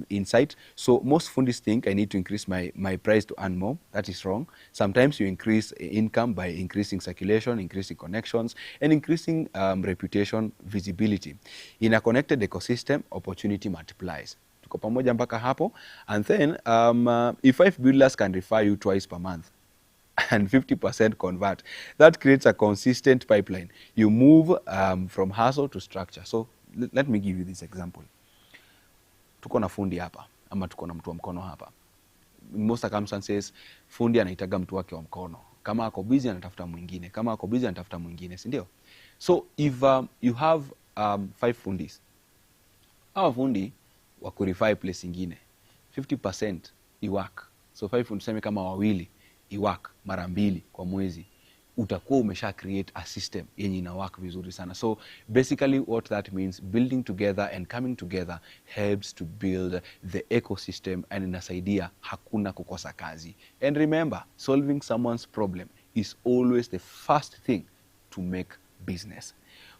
insight? So most fundis think I need to increase my price to earn more. That is wrong. Sometimes you increase income by increasing circulation, increasing connections, and increasing reputation, visibility. In a connected ecosystem, opportunity multiplies. Tuko pamoja mpaka hapo. And then if 5 builders can refer you twice per month, and 50% convert, that creates a consistent pipeline. You move from hustle to structure. So let me give you this example. Tuko na fundi hapa, ama tuko na mtu wa mkono hapa. In most circumstances, fundi anaitaga mtu wake wa mkono. Kama ako busy anatafuta mwingine, kama ako busy anatafuta mwingine, si ndio? So if you have 5 fundis, hawa fundi wa kurify place ingine, 50% iwork. So 5 fundi tuseme kama wawili iwork mara 2 kwa mwezi, utakuwa umesha create a system yenye ina work vizuri sana. So basically what that means, building together and coming together helps to build the ecosystem, and inasaidia hakuna kukosa kazi. And remember, solving someone's problem is always the first thing to make business.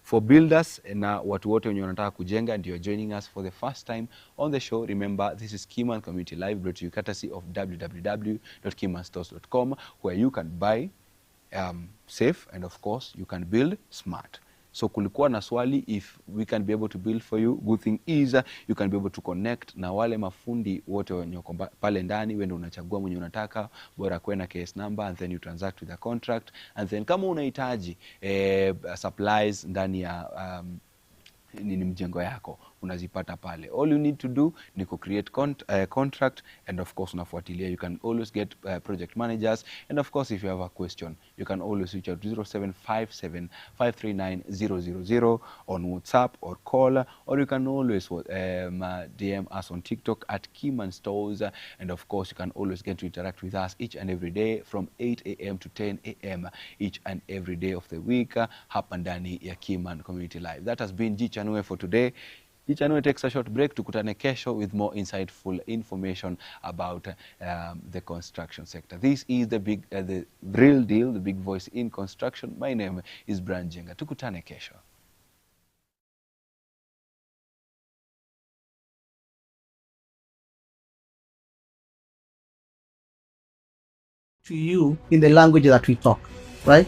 For builders na watu wote wenye wanataka kujenga and you're joining us for the first time on the show, remember this is Keyman Community Live, brought to you courtesy of www.keymanstores.com, where you can buy safe and of course you can build smart. So kulikuwa na swali, if we can be able to build for you, good thing is you can be able to connect na wale mafundi wote wenye pale ndani. Wewe ndio unachagua mwenye unataka, bora kuwe na case number and then you transact with the contract, and then kama unahitaji supplies ndani ya nini mjengo yako unazipata pale. All you need to do ni create contract, and of course unafuatilia. You can always get project managers, and of course if you have a question you can always reach out to 0757539000 on WhatsApp or call, or you can always DM us on TikTok at Keyman Stores, and of course you can always get to interact with us each and every day from 8 a.m. to 10 a.m. each and every day of the week hapa ndani ya Keyman Community Live. That has been G Chanue for today. It takes a short break. Tukutane kesho with more insightful information about the construction sector. This is the real deal, the big voice in construction. My name is Brian Jenga. Tukutane kesho. To you in the language that we talk, right?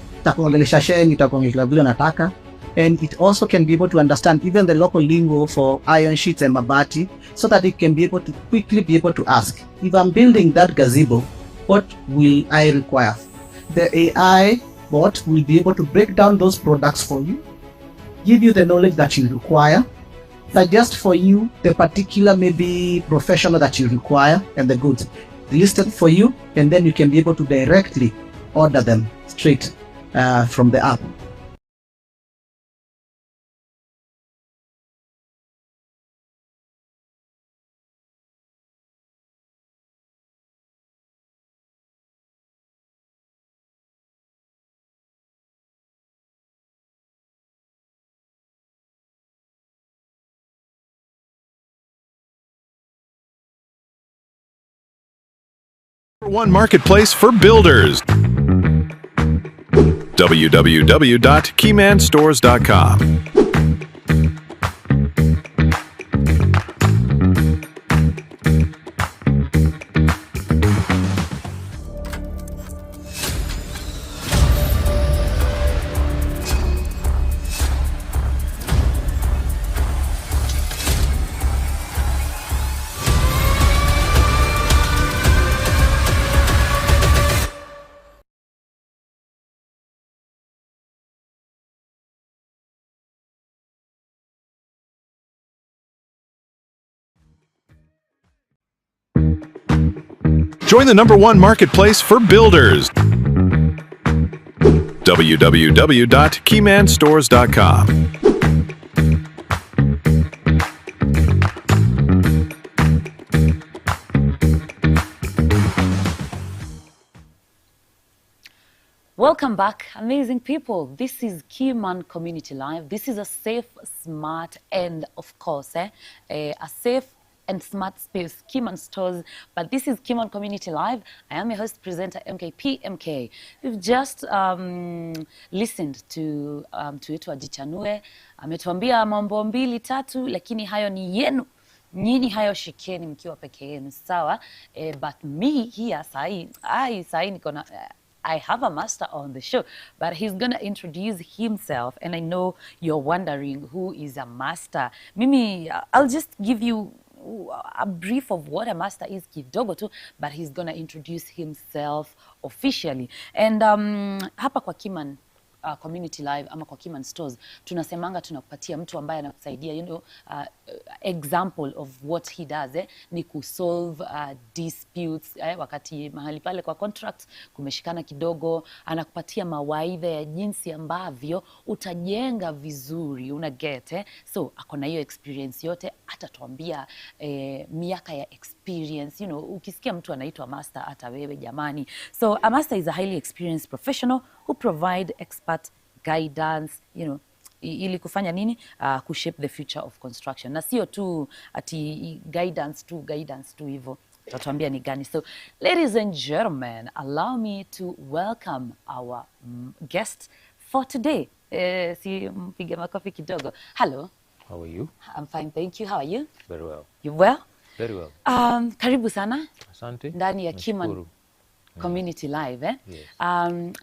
And it also can be able to understand even the local lingo for iron sheets and mabati, so that it can be able to quickly be able to ask, if I'm building that gazebo, what will I require? The AI bot will be able to break down those products for you, give you the knowledge that you require, suggest for you the particular maybe professional that you require and the goods listed for you, and then you can be able to directly order them straight from the app. #1 marketplace for builders. www.keymanstores.com. Join the #1 marketplace for builders. www.keymanstores.com. Welcome back, amazing people. This is Keyman Community Live. This is a safe, smart, and of course, a safe and smart space, Keyman Stores. But this is Keyman Community Live. I am your host, presenter MK. We've just listened to wetu Ajichanue. Ametuambia mambo mbili tatu, lakini hayo ni yenu. Nyinyi hayo shikeni mkiwa peke yenu, sawa? But me here, sai niko na I have a master on the show, but he's going to introduce himself, and I know you're wondering who is a master. Mimi, I'll just give you a brief of what a master is kidogo tu, but he's going to introduce himself officially. And hapa kwa Keyman Community Live ama kwa Keyman Stores tunasemanga tunakupatia mtu ambaye anakusaidia, you know, example of what he does ni kusolve disputes wakati mahali pale kwa contract kumeshikana kidogo, anakupatia mawaidha ya jinsi ambavyo utajenga vizuri, una get so akona hiyo experience yote, atatuambia miaka ya experience, you know, ukisikia mtu anaitwa master hata wewe jamani. So a master is a highly experienced professional who provide expert guidance, you know, ili kufanya nini? Kushape the future of construction. Na sio tu ati guidance tu hivyo. Tatuambia ni gani. So, ladies and gentlemen, allow me to welcome our guest for today. Si mpige makofi kidogo. Hello. How are you? I'm fine, thank you. How are you? Very well. You well? Very well. Karibu sana Asante. ndani ya Keyman Nashukuru. Community Live. Yes.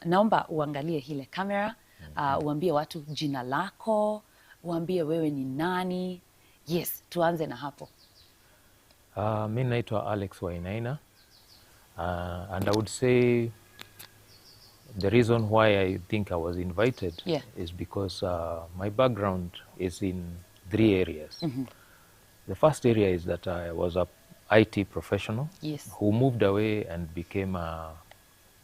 Naomba uangalie hile kamera, uambie watu jina lako, uambie wewe ni nani. Yes, tuanze na hapo. Mi naitwa Alex Wainaina, and I would say the reason why I think I was invited is because my background is in 3 areas. The first area is that I was a IT professional who moved away and became a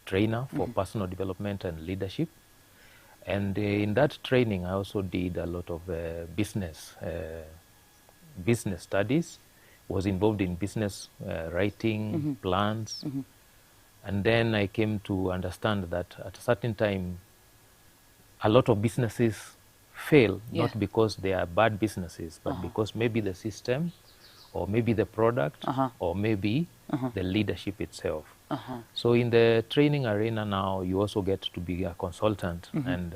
trainer for personal development and leadership. And in that training, I also did a lot of business studies, was involved in business writing, plans. And then I came to understand that at a certain time, a lot of businesses fail, not because they are bad businesses, but because maybe the system, or maybe the product, or maybe the leadership itself. So in the training arena now, you also get to be a consultant. And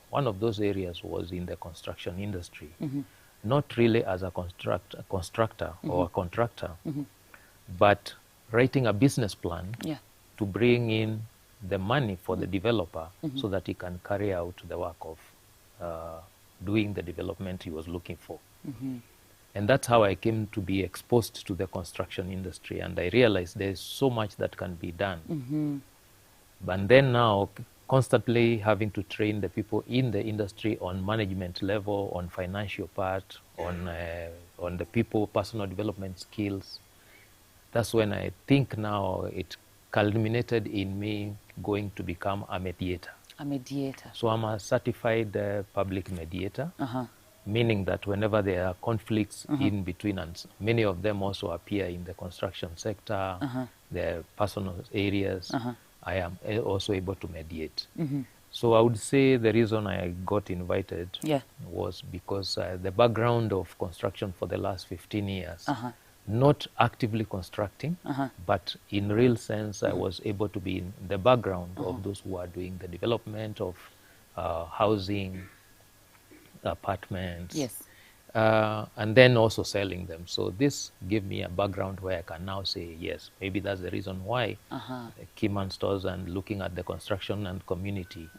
one of those areas was in the construction industry. Not really as a constructor or a contractor, but writing a business plan to bring in the money for the developer so that he can carry out the work of doing the development he was looking for. And that's how I came to be exposed to the construction industry. And I realized there's so much that can be done. But then now, constantly having to train the people in the industry on management level, on financial part, on the people, personal development skills. That's when I think now it culminated in me going to become a mediator. A mediator. So I'm a certified public mediator, meaning that whenever there are conflicts in between, and many of them also appear in the construction sector, the personal areas, I am also able to mediate. So I would say the reason I got invited was because the background of construction for the last 15 years, not actively constructing, but in real sense, I was able to be in the background of those who are doing the development of housing, apartments, and then also selling them. So this gave me a background where I can now say, yes, maybe that's the reason why Keyman Stores and looking at the construction and community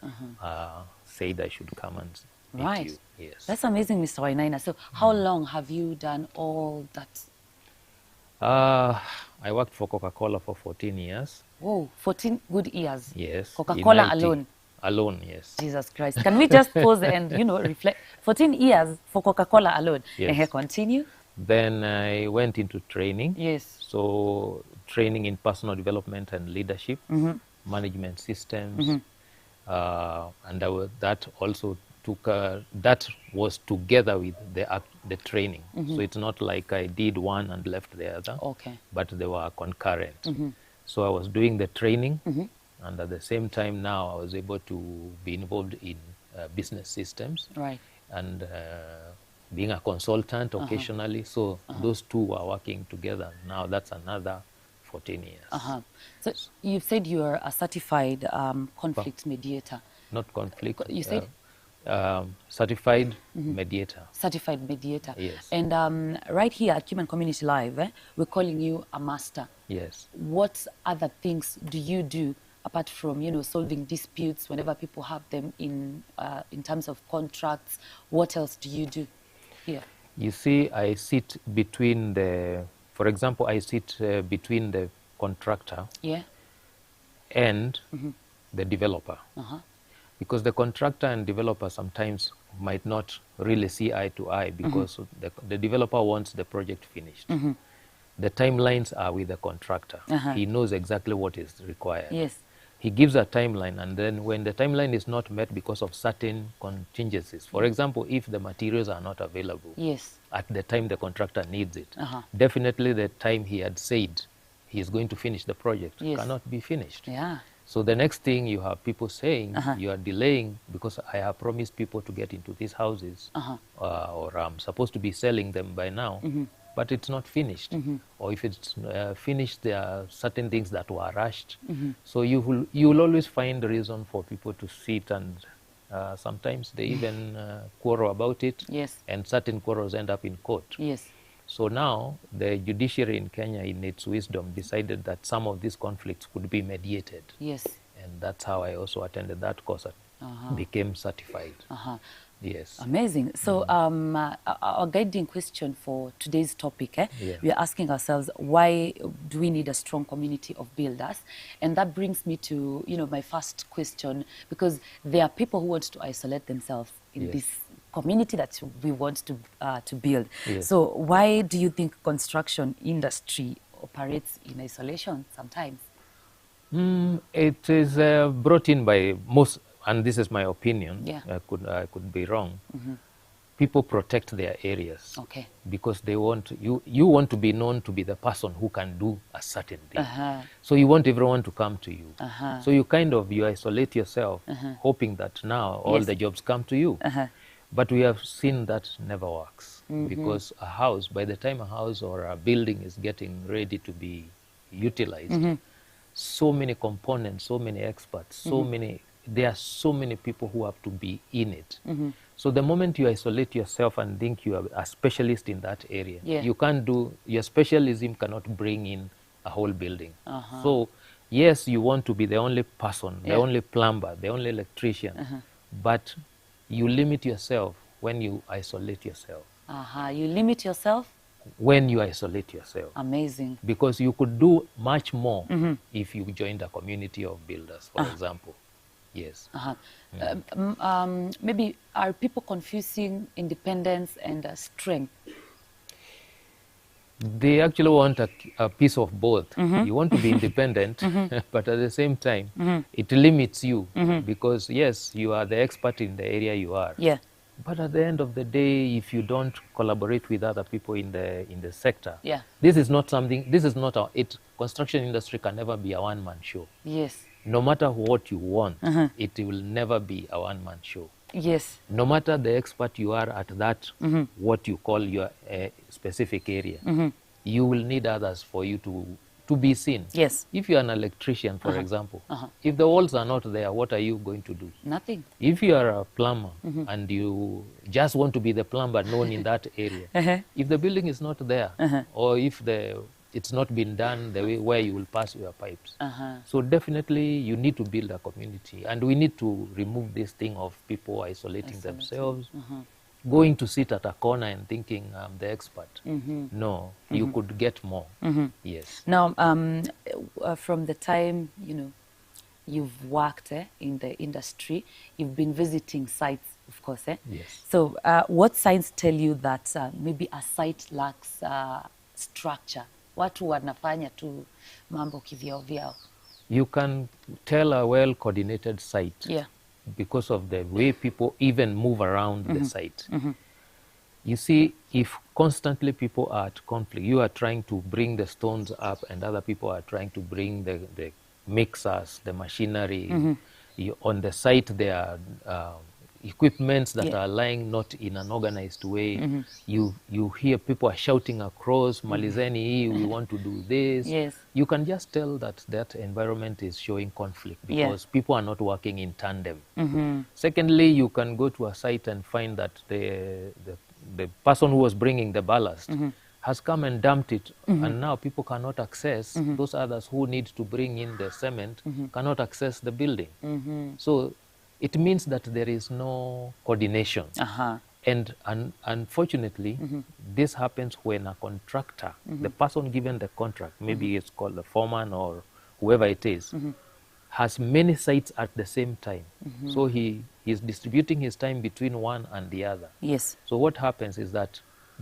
said I should come and meet you. Yes. That's amazing, Mr. Wainaina. So how long have you done all that? I worked for Coca-Cola for 14 years. Whoa, 14 good years. Yes. Coca-Cola alone. Alone, yes. Jesus Christ. Can we just pause and, reflect? 14 years for Coca-Cola alone. Yes. Continue. Then I went into training. Yes. So training in personal development and leadership, management systems. And that also took, that was together with the training. So it's not like I did one and left the other, but they were concurrent. So I was doing the training, and at the same time now I was able to be involved in business systems and being a consultant occasionally. So those two were working together. Now that's another 14 years. So you said you are a certified conflict mediator. Not conflict. You said? Certified mediator. Certified mediator. Yes. And right here at Keyman Community Live, we're calling you a master. Yes. What other things do you do apart from, solving disputes whenever people have them in terms of contracts? What else do you do here? You see, I sit between for example, I sit between the contractor and the developer. Because the contractor and developer sometimes might not really see eye to eye because the developer wants the project finished. The timelines are with the contractor. He knows exactly what is required. Yes. He gives a timeline, and then when the timeline is not met because of certain contingencies, for example, if the materials are not available at the time the contractor needs it, definitely the time he had said he is going to finish the project cannot be finished. So the next thing you have people saying, you are delaying because I have promised people to get into these houses, or I'm supposed to be selling them by now, but it's not finished. Or if it's finished, there are certain things that were rushed. So you will always find a reason for people to sit and Sometimes they even quarrel about it. Yes. And certain quarrels end up in court. Yes. So now the judiciary in Kenya, in its wisdom, decided that some of these conflicts could be mediated. Yes. And that's how I also attended that course and became certified. Yes. Amazing. So our guiding question for today's topic, we are asking ourselves, why do we need a strong community of builders? And that brings me to, my first question, because there are people who want to isolate themselves in this community that we want to build. Yes. So why do you think construction industry operates in isolation sometimes? It is brought in by most, and this is my opinion, I could be wrong. People protect their areas because they want, you want to be known to be the person who can do a certain thing. So you want everyone to come to you. So you you isolate yourself, hoping that now all the jobs come to you. But we have seen that never works, because a house, by the time a house or a building is getting ready to be utilized, so many components, so many experts, there are so many people who have to be in it. So the moment you isolate yourself and think you are a specialist in that area, you can't do, your specialism cannot bring in a whole building. So yes, you want to be the only person, the only plumber, the only electrician, but you limit yourself when you isolate yourself. You limit yourself? When you isolate yourself. Amazing. Because you could do much more if you joined a community of builders, for example. Yes. Maybe are people confusing independence and strength? They actually want a piece of both. You want to be independent, but at the same time, it limits you because, yes, you are the expert in the area you are. Yeah. But at the end of the day, if you don't collaborate with other people in the sector, this is not something, construction industry can never be a one-man show. Yes. No matter what you want, it will never be a one-man show. Yes. No matter the expert you are at that, what you call your specific area, you will need others for you to be seen. Yes. If you are an electrician, for example, if the walls are not there, what are you going to do? Nothing. If you are a plumber and you just want to be the plumber known in that area, if the building is not there, or if it's not been done the way where you will pass your pipes. So definitely you need to build a community, and we need to remove this thing of people isolating themselves, going to sit at a corner and thinking I'm the expert. No, you could get more. Yes. Now, from the time, you've worked in the industry, you've been visiting sites, of course. Yes. So what signs tell you that maybe a site lacks structure? Watu wanafanya tu mambo kivyao vyao. You can tell a well-coordinated site because of the way people even move around the site. You see, if constantly people are at conflict, you are trying to bring the stones up and other people are trying to bring the mixers, the machinery. On the site there are equipments that are lying not in an organized way. You hear people are shouting across, Malizeni hii, we want to do this. Yes. You can just tell that environment is showing conflict because people are not working in tandem. Secondly, you can go to a site and find that the person who was bringing the ballast has come and dumped it, and now people cannot access, those others who need to bring in the cement cannot access the building. So it means that there is no coordination. And unfortunately, this happens when a contractor, the person given the contract, maybe it's called the foreman or whoever it is, has many sites at the same time. So he is distributing his time between one and the other. Yes. So what happens is that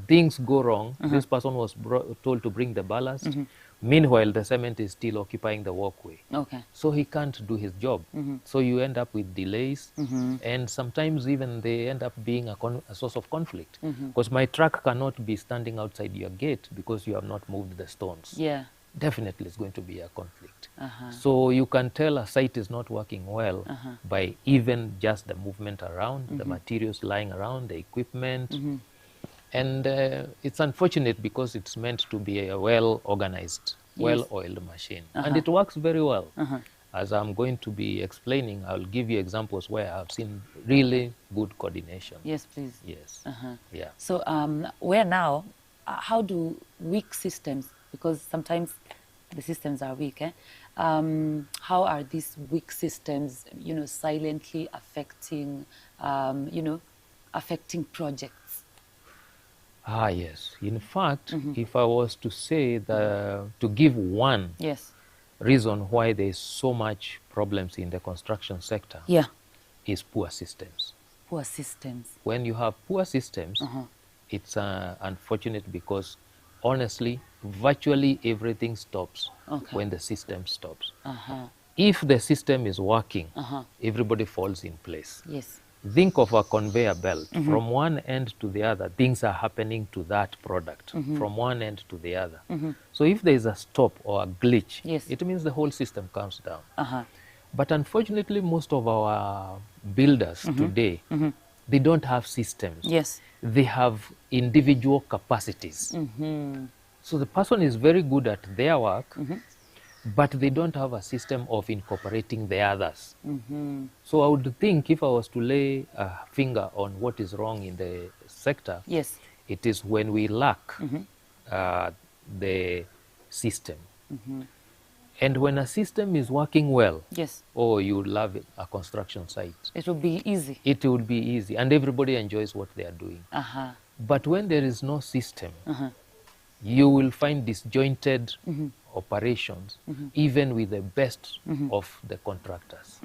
things go wrong. This person was told to bring the ballast. Meanwhile, the cement is still occupying the walkway. Okay. So he can't do his job. So you end up with delays, and sometimes even they end up being a source of conflict. Because my truck cannot be standing outside your gate because you have not moved the stones. Yeah. Definitely it's going to be a conflict. So you can tell a site is not working well by even just the movement around, the materials lying around, the equipment. And it's unfortunate because it's meant to be a well-organized, well-oiled machine. And it works very well. as I'm going to be explaining, I'll give you examples where I've seen really good coordination. Yes, please. Yes. Yeah. So where now, how do weak systems, because sometimes the systems are weak, how are these weak systems, silently affecting, affecting projects? Ah, yes. In fact, if I was to say to give one Yes. reason why there is so much problems in the construction sector, Yeah. is poor systems. Poor systems. When you have poor systems, it's unfortunate because honestly, virtually everything stops when the system stops. If the system is working, everybody falls in place. Yes. Think of a conveyor belt. From one end to the other, things are happening to that product, from one end to the other. So if there is a stop or a glitch, it means the whole system comes down. But unfortunately, most of our builders today, they don't have systems. Yes. They have individual capacities. So the person is very good at their work, but they don't have a system of incorporating the others. So I would think if I was to lay a finger on what is wrong in the sector, yes, it is when we lack the system. And when a system is working well, yes, oh, you would love it, a construction site. it will be easy. It would be easy, and everybody enjoys what they are doing. But when there is no system, you will find disjointed operations, even with the best of the contractors.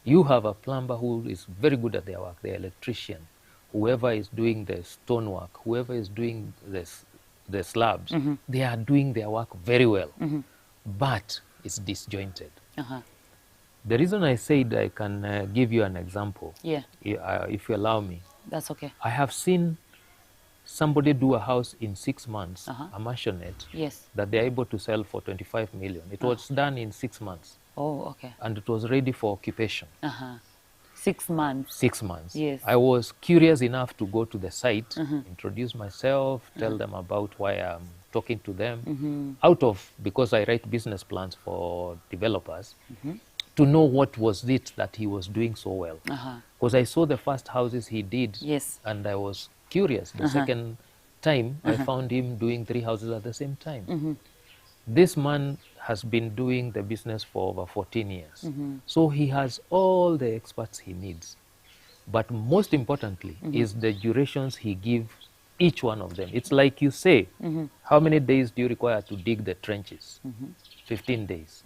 You have a plumber who is very good at their work, the electrician, whoever is doing the stonework, whoever is doing the slabs, they are doing their work very well, but it's disjointed. The reason I said I can give you an example, if you allow me. That's okay. I have seen somebody do a house in 6 months, a maisonette, that they're able to sell for 25 million. It was done in 6 months. Oh, okay. And it was ready for occupation. 6 months. 6 months. Yes. I was curious enough to go to the site, introduce myself, tell them about why I'm talking to them, because I write business plans for developers, to know what was it that he was doing so well. Because I saw the first houses he did, and I was curious. The second time, I found him doing 3 houses at the same time. This man has been doing the business for over 14 years. So he has all the experts he needs. But most importantly is the durations he gives each one of them. It's like you say, how many days do you require to dig the trenches? 15 days.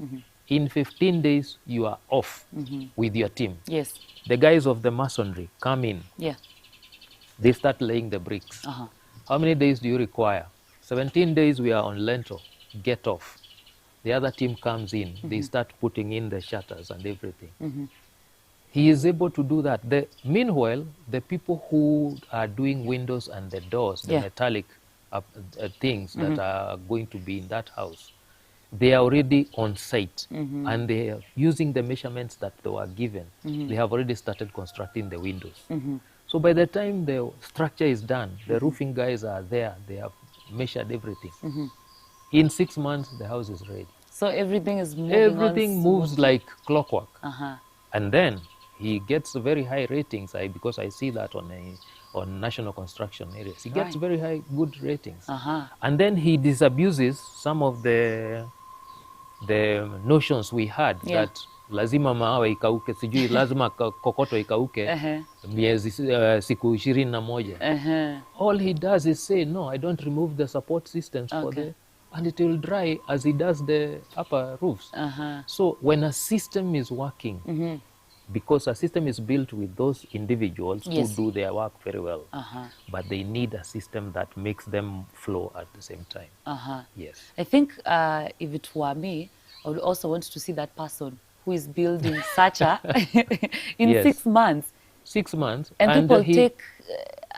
In 15 days, you are off with your team. Yes. The guys of the masonry come in. They start laying the bricks. How many days do you require? 17 days we are on lintel. Get off. The other team comes in. They start putting in the shutters and everything. He is able to do that. Meanwhile, the people who are doing windows and the doors, the metallic things that are going to be in that house, they are already on site and they are using the measurements that they were given. They have already started constructing the windows. So by the time the structure is done, the roofing guys are there. They have measured everything. In 6 months, the house is ready. So everything is moving. Everything moves like clockwork. And then he gets very high ratings, because I see that on national construction areas. He gets very high, good ratings. And then he disabuses some of the notions we had that lazima mawe ikauke, sijui lazima kokoto ikauke miezi siku 21. All he does is say, no, I don't remove the support systems for and it will dry as he does the upper roofs. So when a system is working, because a system is built with those individuals who do their work very well, but they need a system that makes them flow at the same time. Yes. I think if it were me, I would also want to see that person who is building such a in 6 months. 6 months. And people take,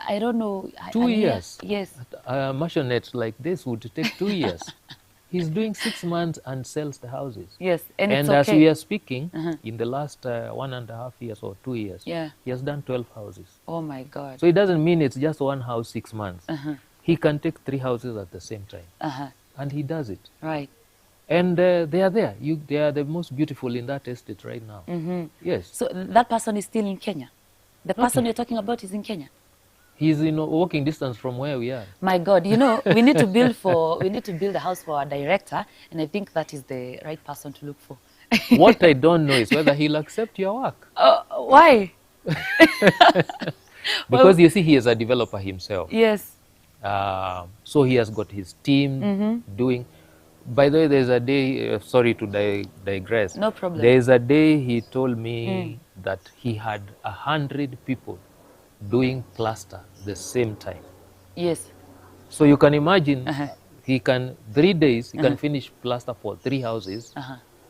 I don't know, 2 years. Yes. A maisonette like this would take 2 years. He's doing 6 months and sells the houses. Yes, and it's as we are speaking, in the last 1.5 years or 2 years, he has done 12 houses. Oh my God. So it doesn't mean it's just one house 6 months. He can take 3 houses at the same time. And he does it. Right. And they are there. They are the most beautiful in that estate right now. Yes. So that person is still in Kenya? The person you're talking about is in Kenya? He's in walking distance from where we are. My God, you know, we need to build a house for our director, and I think that is the right person to look for. What I don't know is whether he'll accept your work. Why? Because you see, he is a developer himself. Yes. So he has got his team doing. By the way, there's a day, sorry to digress. No problem. There's a day he told me that he had 100 people doing plaster the same time. Yes. So you can imagine, he can, 3 days, he can finish plaster for 3 houses.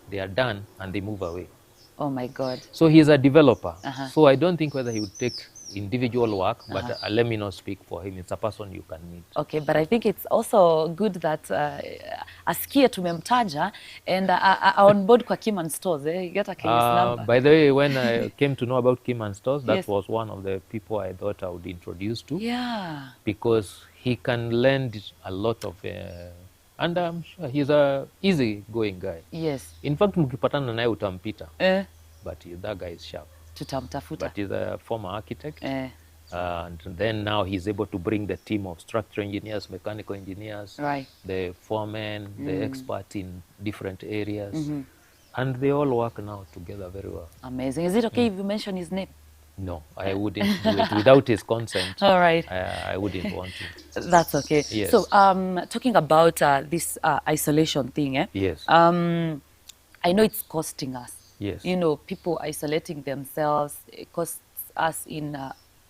They are done and they move away. Oh my God. So he is a developer. So I don't think whether he would take individual work, but let me not speak for him. It's a person you can meet. Okay, but I think it's also good that asikie tumemtaja and on board kwa Keyman stores, you get a case number. By the way, when I came to know about Keyman stores, that was one of the people I thought I would introduce to. Yeah. Because he can lend a lot of, and I'm sure he's a easy-going guy. Yes. In fact, mkipatana naye utampita. But that guy is sharp. Tutamtafuta. But he's a former architect. And then now he's able to bring the team of structural engineers, mechanical engineers, the foremen, the experts in different areas. And they all work now together very well. Amazing. Is it okay if you mention his name? No, I wouldn't do it without his consent. All right. I wouldn't want to. That's okay. Yes. So talking about this isolation thing, Yes. I know it's costing us. Yes. You know, people isolating themselves, it costs us in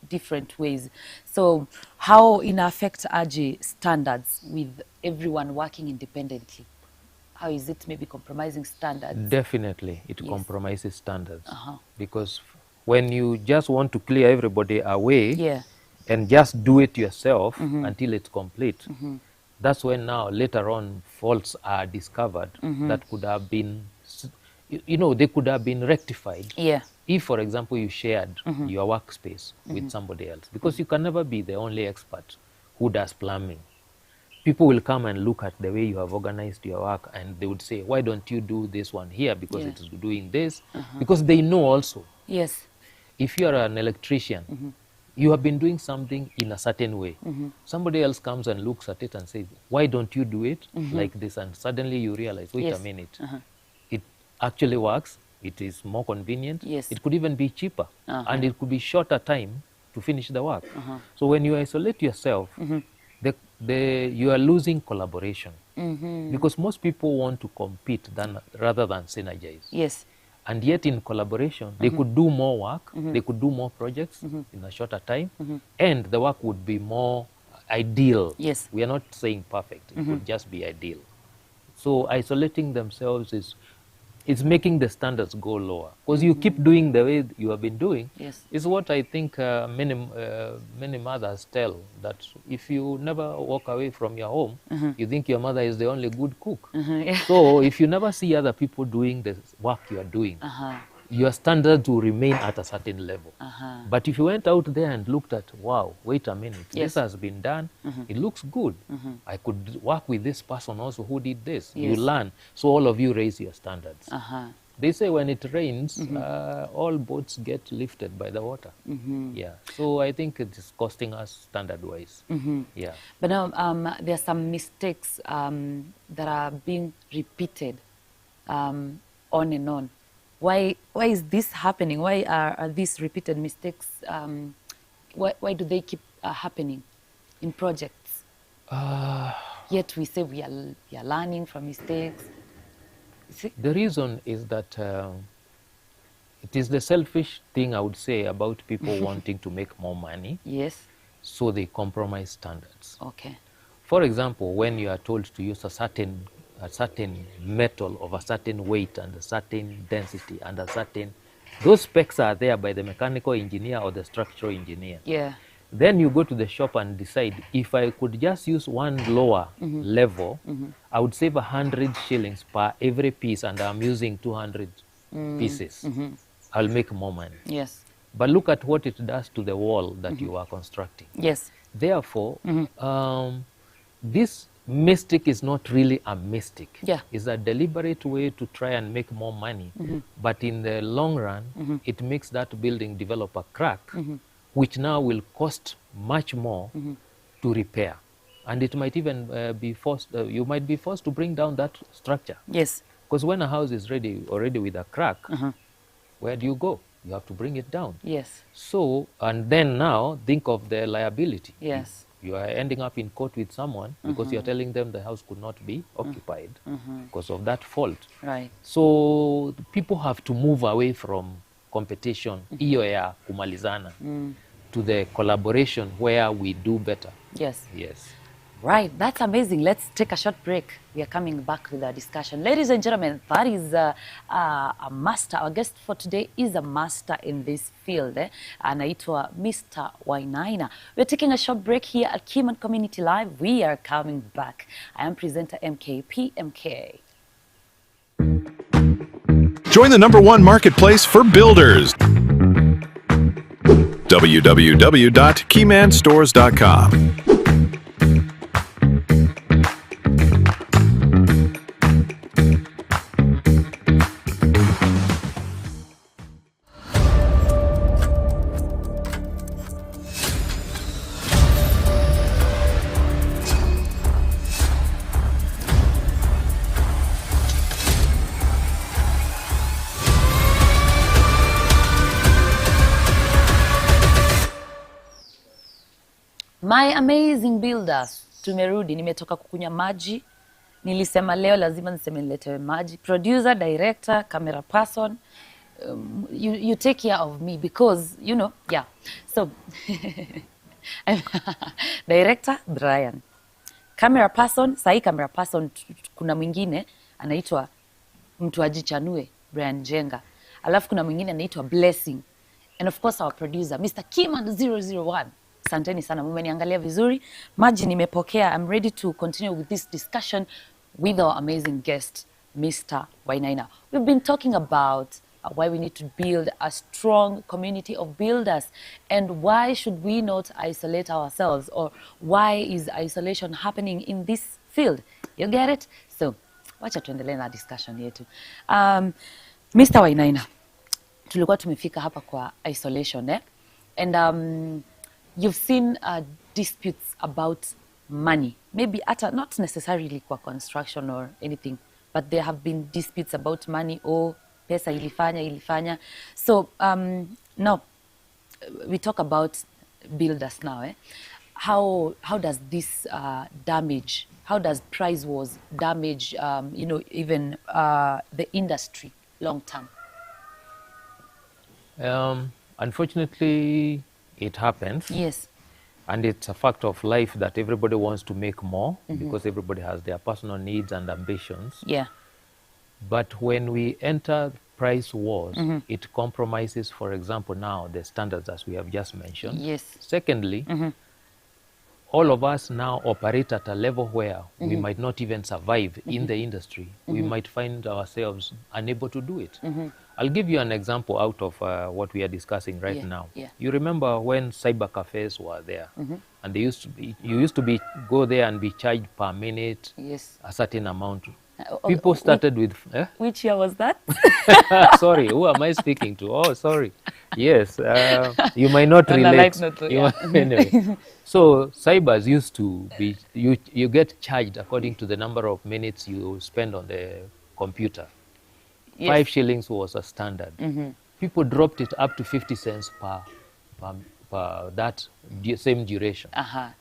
different ways. So how it affects AG standards with everyone working independently? How is it maybe compromising standards? Definitely, it compromises standards. Because when you just want to clear everybody away and just do it yourself until it's complete, that's when now later on faults are discovered that could have been, you know, they could have been rectified. If, for example, you shared your workspace with somebody else, because you can never be the only expert who does plumbing. People will come and look at the way you have organized your work and they would say, why don't you do this one here because it is doing this? Because they know also. Yes. If you are an electrician, you have been doing something in a certain way. Somebody else comes and looks at it and says, why don't you do it like this? And suddenly you realize, wait a minute, it actually works. It is more convenient. It could even be cheaper. And it could be shorter time to finish the work. So when you isolate yourself, you are losing collaboration. Because most people want to compete rather than synergize. Yes. And yet in collaboration, they could do more work, they could do more projects in a shorter time, and the work would be more ideal. Yes. We are not saying perfect, it would just be ideal. So isolating themselves is making the standards go lower. Because you keep doing the way you have been doing, is what I think many mothers tell, that if you never walk away from your home, you think your mother is the only good cook. So if you never see other people doing the work you are doing, your standards will remain at a certain level. But if you went out there and looked at, wow, wait a minute, this has been done, it looks good. I could work with this person also who did this. You learn. So all of you raise your standards. They say when it rains, all boats get lifted by the water. Yeah. So I think it is costing us standard-wise. Yeah. But now there are some mistakes that are being repeated on and on. Why is this happening? Why are these repeated mistakes, why do they keep happening in projects? Yet we say we are learning from mistakes. The reason is that it is the selfish thing, I would say, about people wanting to make more money. Yes. So they compromise standards. Okay. For example, when you are told to use a certain metal of a certain weight and a certain density and a certain, those specs are there by the mechanical engineer or the structural engineer. Yeah. Then you go to the shop and decide, if I could just use one lower level, I would save 100 shillings per every piece, and I'm using 200 pieces. I'll make more money. Yes. But look at what it does to the wall that you are constructing. Yes. Therefore, mystic is not really a mystic. Yeah. It's a deliberate way to try and make more money. But in the long run, it makes that building develop a crack, which now will cost much more to repair. And it might even be forced, you might be forced to bring down that structure. Yes. Because when a house is already with a crack, where do you go? You have to bring it down. Yes. So, and then now think of the liability. Yes. You are ending up in court with someone because you're telling them the house could not be occupied because of that fault. Right. So people have to move away from competition, hiyo ya kumalizana, to the collaboration where we do better. Yes. Yes. Right, that's amazing. Let's take a short break. We are coming back with our discussion. Ladies and gentlemen, that is a master. Our guest for today is a master in this field. Anaitwa Mr. Wainaina. We're taking a short break here at Keyman Community Live. We are coming back. I am presenter MKP MK. Join the #1 marketplace for builders. www.keymanstores.com. My amazing builders, tumerudi. Nimetoka kukunywa maji. Nilisema leo lazima niseme niletewe maji. Producer, director, camera person, you take care of me because, you know, yeah. So, director, Brian. Camera person, sahi camera person, kuna mwingine, anaitwa mtu ajichanue, Brian Jenga. Alafu kuna mwingine anaitwa Blessing. And of course our producer, Mr. Keyman 001. Asanteni sana, mmeniangalia vizuri. Maji nimepokea. I'm ready to continue with this discussion with our amazing guest, Mr. Wainaina. We've been talking about why we need to build a strong community of builders and why should we not isolate ourselves, or why is isolation happening in this field? You get it? So, wacha tuendelee na discussion yetu. Mr. Wainaina, tulikuwa tumefika hapa kwa isolation, and you've seen disputes about money, maybe not necessarily kwa construction or anything, but there have been disputes about money. Oh, pesa ilifanya. So now we talk about builders now. How does this damage? How does price wars damage? Even the industry long term. Unfortunately, it happens. Yes. And it's a fact of life that everybody wants to make more because everybody has their personal needs and ambitions. Yeah. But when we enter price wars, it compromises, for example, now the standards as we have just mentioned. Yes. Secondly, all of us now operate at a level where we might not even survive in the industry. We might find ourselves unable to do it. I'll give you an example out of what we are discussing right now. Yeah. You remember when cyber cafes were there, and they you used to go there and be charged per minute, Yes. a certain amount. People started with... Which year was that? Sorry, who am I speaking to? Oh, sorry. Yes, you might not relate. Anyway. So cybers used to be, you get charged according to the number of minutes you spend on the computer. Yes. 5 shillings was a standard. People dropped it up to 50 cents per that same duration.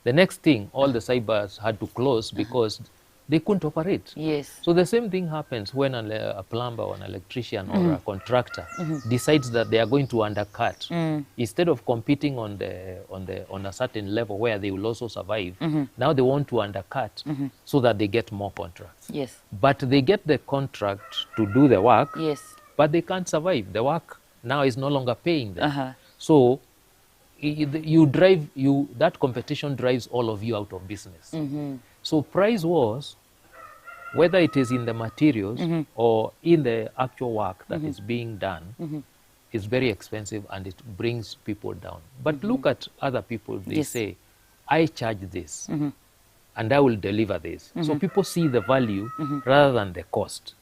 The next thing, all the cybers had to close because they couldn't operate. Yes. So the same thing happens when a plumber or an electrician or a contractor decides that they are going to undercut. Instead of competing on a certain level where they will also survive, now they want to undercut so that they get more contracts. Yes. But they get the contract to do the work, Yes. but they can't survive. The work now is no longer paying them. So that competition drives all of you out of business. So price wars, whether it is in the materials or in the actual work that is being done, is very expensive and it brings people down. But look at other people, they say, I charge this. and I will deliver this. So people see the value rather than the cost.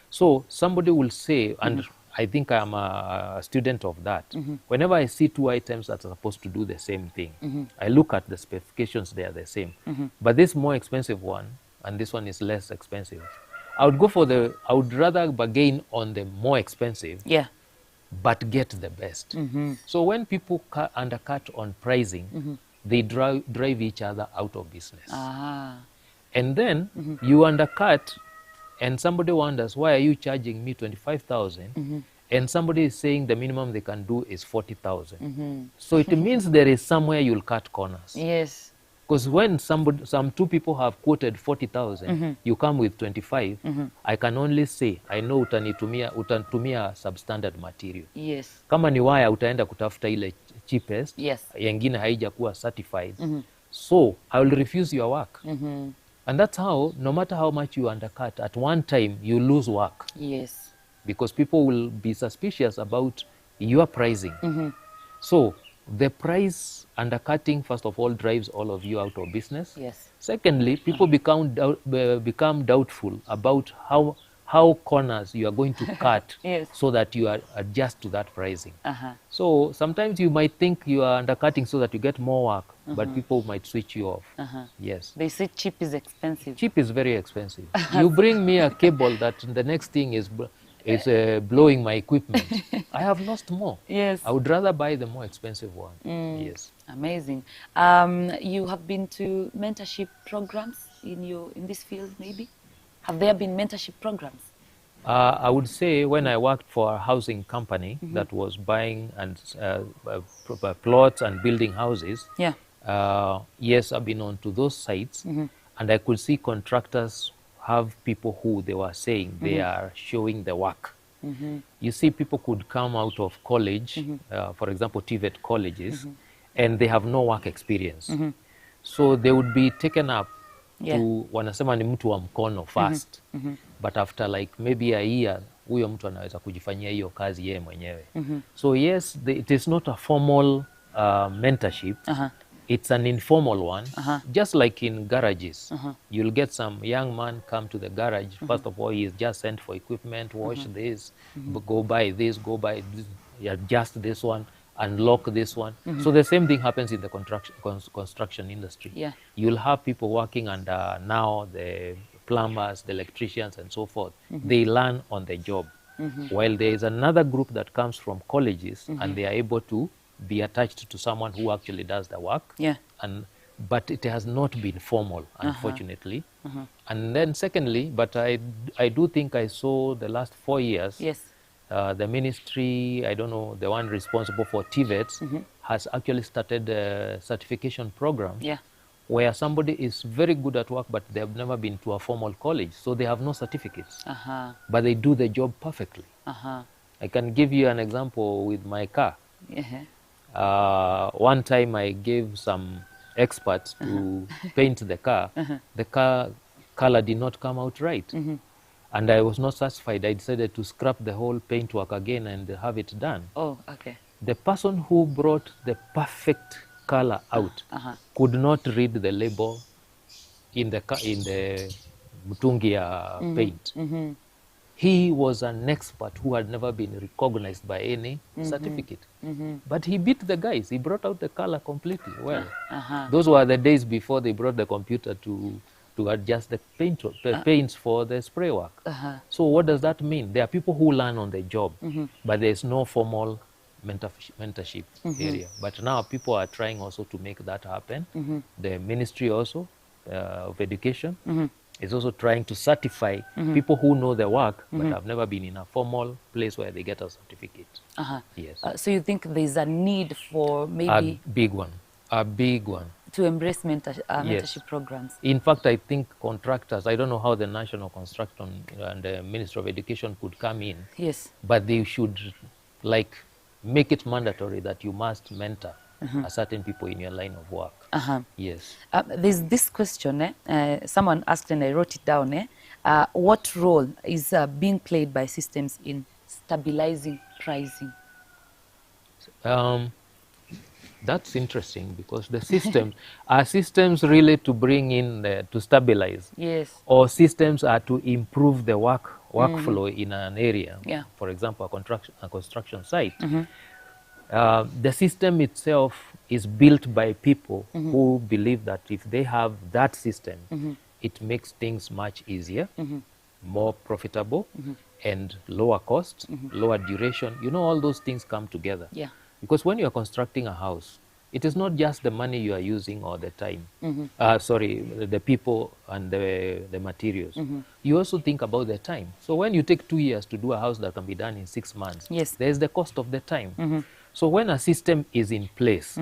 So somebody will say, and I think I'm a student of that. Whenever I see two items that are supposed to do the same thing, I look at the specifications, they are the same. But this more expensive one, and this one is less expensive. I would rather bargain on the more expensive, but get the best. So when people undercut on pricing, they drive each other out of business. And then you undercut, and somebody wonders, why are you charging me 25,000? And somebody is saying the minimum they can do is 40,000. So it means there is somewhere you'll cut corners. Yes. Because when some two people have quoted 40,000, you come with 25, I can only say, I know utanitumia substandard material. Yes. Kama ni waya utaenda kutafuta ile cheapest, Yes. yengine haijakuwa certified. So I will refuse your work. And that's how, no matter how much you undercut, at one time you lose work. Yes. Because people will be suspicious about your pricing. So the price undercutting, first of all, drives all of you out of business. Yes. Secondly, people become doubtful about how corners you are going to cut so that you adjust to that pricing. So sometimes you might think you are undercutting so that you get more work, but people might switch you off. Yes. They say cheap is expensive. Cheap is very expensive. You bring me a cable that the next thing is blowing my equipment. I have lost more. Yes. I would rather buy the more expensive one. Yes. Amazing. You have been to mentorship programs in this field, maybe? Have there been mentorship programs? I would say when I worked for a housing company that was buying and plots and building houses, yes, I've been on to those sites, and I could see contractors have people who they were saying they are showing the work. You see, people could come out of college, for example, TVET colleges, and they have no work experience. So they would be taken up to wanasema ni mtu wa mkono first, but after like maybe a year, huyo mtu anaweza kujifanyia hiyo kazi yeye mwenyewe. So yes, it is not a formal mentorship. It's an informal one, just like in garages. You'll get some young man come to the garage. First of all, he is just sent for equipment, wash this, go buy this, adjust this one, unlock this one. So the same thing happens in the construction industry. You'll have people working under now the plumbers, the electricians, and so forth. They learn on the job. While there is another group that comes from colleges, and they are able to be attached to someone who actually does the work. But it has not been formal, unfortunately. And then secondly, but I do think I saw the last 4 years, the ministry, I don't know, the one responsible for TVETs, has actually started a certification program where somebody is very good at work, but they have never been to a formal college, so they have no certificates, but they do the job perfectly. I can give you an example with my car. One time I gave some experts to paint the car. The car color did not come out right. And I was not satisfied. I decided to scrap the whole paint work again and have it done. Oh, okay. The person who brought the perfect color out could not read the label in the Mutungia paint. He was an expert who had never been recognized by any certificate. But he beat the guys. He brought out the color completely well. Those were the days before they brought the computer to adjust the paints for the spray work. So what does that mean? There are people who learn on the job, but there is no formal mentorship area. But now people are trying also to make that happen. The ministry also of education is also trying to certify people who know the work but have never been in a formal place where they get a certificate. Yes. So you think there's a need for maybe a big one to embrace mentorship programs? In fact, I think contractors, I don't know how the National Construction and the Ministry of Education could come in, but they should like make it mandatory that you must mentor a certain people in your line of work. Yes. There's this question, someone asked and I wrote it down. What role is being played by systems in stabilizing pricing? That's interesting, because the systems are systems really to bring in, to stabilize. Yes. Or systems are to improve the workflow in an area. Yeah. For example, a construction site. The system itself is built by people who believe that if they have that system, it makes things much easier, more profitable, and lower cost, lower duration. You know, all those things come together. Yeah. Because when you are constructing a house, it is not just the money you are using or the time, the people and the materials. You also think about the time. So when you take 2 years to do a house that can be done in 6 months, Yes. there's the cost of the time. So when a system is in place,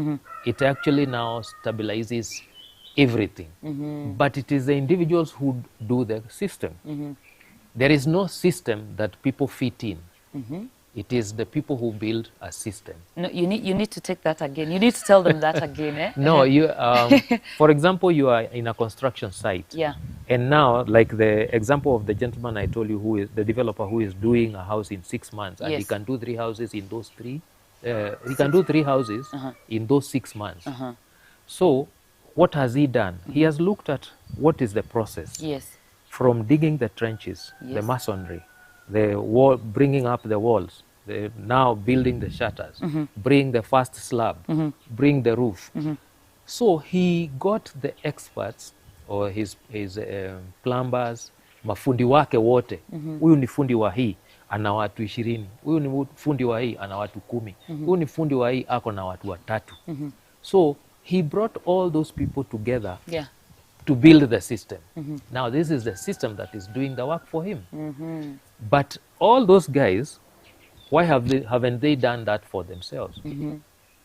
it actually now stabilizes everything. But it is the individuals who do the system. There is no system that people fit in. It is the people who build a system. No, you need to take that again. You need to tell them that again. Eh? No, you. For example, you are in a construction site. Yeah. And now, like the example of the gentleman I told you, who is the developer who is doing a house in 6 months, and he Yes. can do 3 houses in those 3. He can do 3 houses in those 6 months. So, what has he done? He has looked at what is the process. Yes. From digging the trenches, the Yes. masonry, the wall, bringing up the walls, now building the shutters, bring the first slab, bring the roof. So he got the experts or his plumbers, mafundi wake wote. Huyu ni fundi wa hii ana watu 20. Huyu ni fundi wa hii ana watu 10. Huyu ni fundi wa hii ako na watu 3. So he brought all those people together. Yeah. To build the system. Now this is the system that is doing the work for him. But all those guys, why haven't they done that for themselves?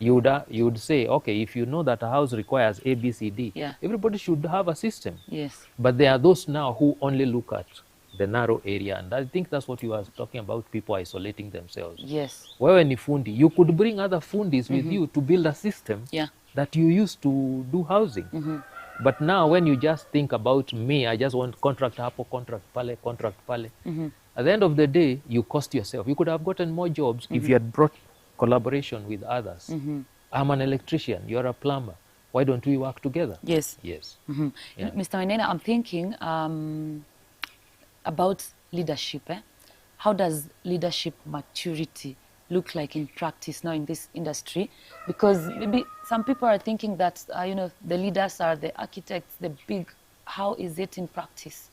You would say, okay, if you know that a house requires A, B, C, D, Yeah. everybody should have a system. Yes. But there are those now who only look at the narrow area, and I think that's what you are talking about, people isolating themselves. Yes. Wewe ni fundi, you could bring other fundis with you to build a system Yeah. that you use to do housing. But now when you just think about me, I just want contract hapo, contract pale. At the end of the day, you cost yourself. You could have gotten more jobs if you had brought collaboration with others. I'm an electrician, you're a plumber. Why don't we work together? Yes. Yes. Yeah. Mr. Wainaina, I'm thinking about leadership. How does leadership maturity look like in practice now in this industry? Because maybe some people are thinking that, the leaders are the architects, the big. How is it in practice?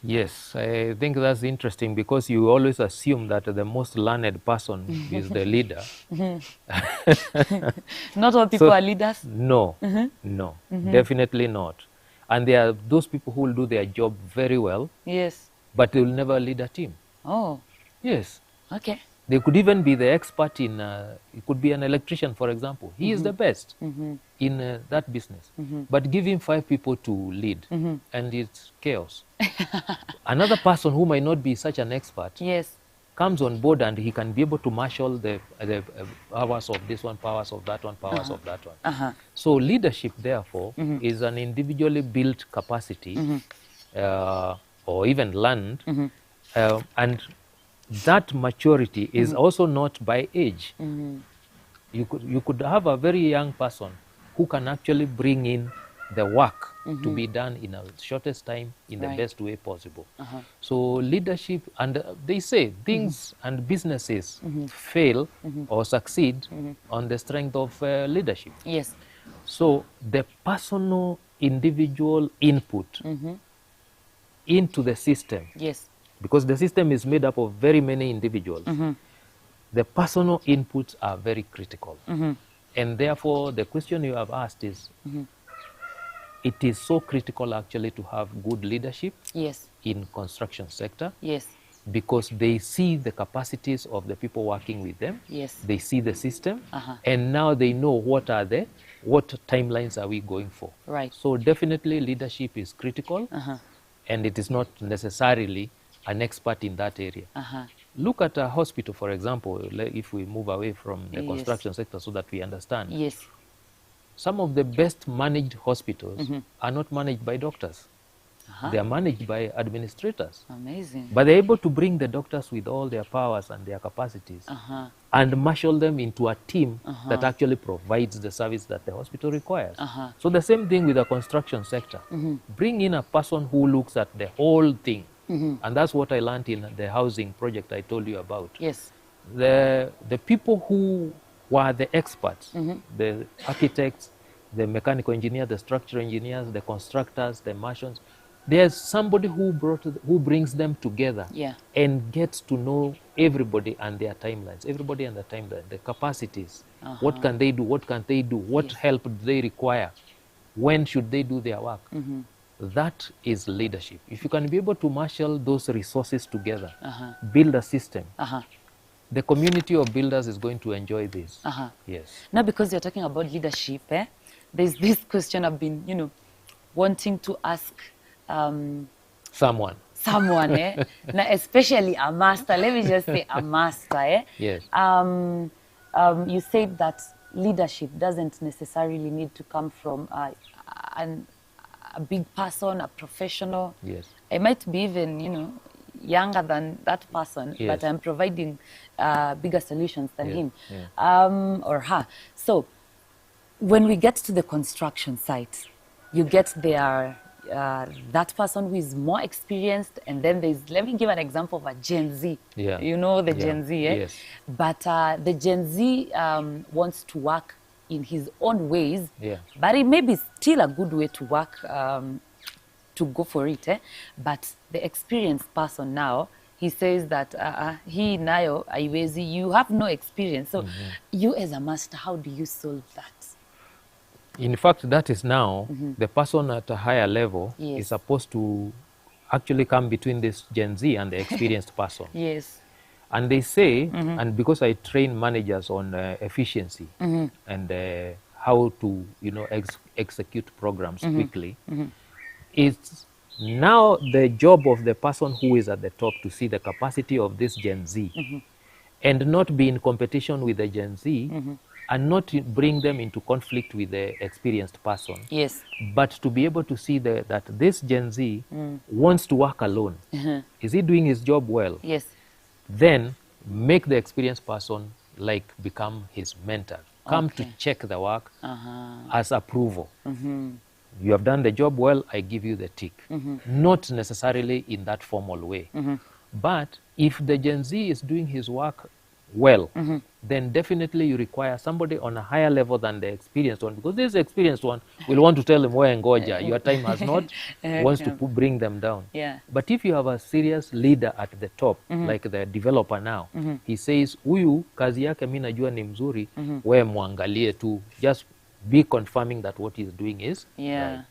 Yes, I think that's interesting, because you always assume that the most learned person is the leader. Not all people are leaders? No, no, definitely not. And there are those people who will do their job very well, Yes. but they will never lead a team. Oh, Yes. okay. They could even be the expert in, it could be an electrician, for example. He is the best in that business. But give him 5 people to lead, and it's chaos. Another person who might not be such an expert Yes. comes on board, and he can be able to marshal the powers of this one, powers of that one, powers of that one. So leadership, therefore, is an individually built capacity or even learned, and that maturity is also not by age. You could have a very young person who can actually bring in the work to be done in a shortest time in the Right. best way possible. So leadership, and they say things and businesses fail or succeed on the strength of leadership. Yes. So the personal individual input into the system, Yes. because the system is made up of very many individuals, the personal inputs are very critical. And therefore, the question you have asked is, it is so critical actually to have good leadership Yes. in construction sector, Yes. because they see the capacities of the people working with them. Yes. They see the system, and now they know what timelines are we going for. Right. So definitely leadership is critical, and it is not necessarily an expert in that area. Look at a hospital, for example, if we move away from the Yes. construction sector so that we understand. Yes. Some of the best managed hospitals are not managed by doctors. They are managed by administrators. Amazing. But they're able to bring the doctors with all their powers and their capacities and marshal them into a team that actually provides the service that the hospital requires. So the same thing with the construction sector. Bring in a person who looks at the whole thing. And that's what I learned in the housing project I told you about. Yes. The people who were the experts, the architects, the mechanical engineers, the structural engineers, the constructors, the masons, there's somebody who brings them together and gets to know everybody and their timelines, everybody and their timeline, the capacities. What can they do? What can't they do? What help do they require? When should they do their work? That is leadership. If you can be able to marshal those resources together, build a system, the community of builders is going to enjoy this. Yes. Now, because you're talking about leadership, there's this question I've been, wanting to ask someone, now, especially a master. Let me just say a master. Yes. You said that leadership doesn't necessarily need to come from a big person, a professional. Yes. I might be even, younger than that person, but I'm providing bigger solutions than him or her. So when we get to the construction site, you get there that person who is more experienced, and then there's, let me give an example of a Gen Z. You know the Gen Z, Yes. But the Gen Z wants to work in his own ways, but it may be still a good way to work, to go for it. But the experienced person now, he says that he nayo aiwezi, you have no experience. So you as a master, how do you solve that? In fact, that is now the person at a higher level is supposed to actually come between this Gen Z and the experienced person. Yes. And they say, and because I train managers on efficiency and how to, execute programs quickly, it's now the job of the person who is at the top to see the capacity of this Gen Z and not be in competition with the Gen Z and not bring them into conflict with the experienced person. Yes. But to be able to see that this Gen Z wants to work alone. Is he doing his job well? Yes. Then make the experienced person become his mentor. Come to check the work as approval. You have done the job well, I give you the tick. Not necessarily in that formal way. But if the Gen Z is doing his work well, then definitely you require somebody on a higher level than the experienced one, because this experienced one will want to tell them, "Well, ngoja, your time has not," wants to bring them down. But if you have a serious leader at the top, like the developer now, he says, "Huyu kazi yake mimi najua ni mzuri, we muangalie tu." Just be confirming that what he's doing is right.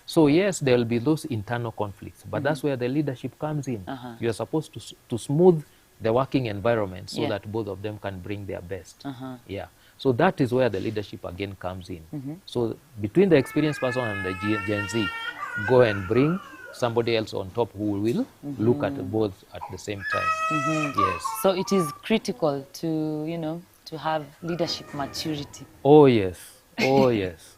So yes, there will be those internal conflicts, but that's where the leadership comes in. You are supposed to smooth the working environment so that both of them can bring their best. So that is where the leadership again comes in. So between the experienced person and the Gen Z, go and bring somebody else on top who will look at both at the same time. Yes. So it is critical to, to have leadership maturity. Oh yes. Oh yes.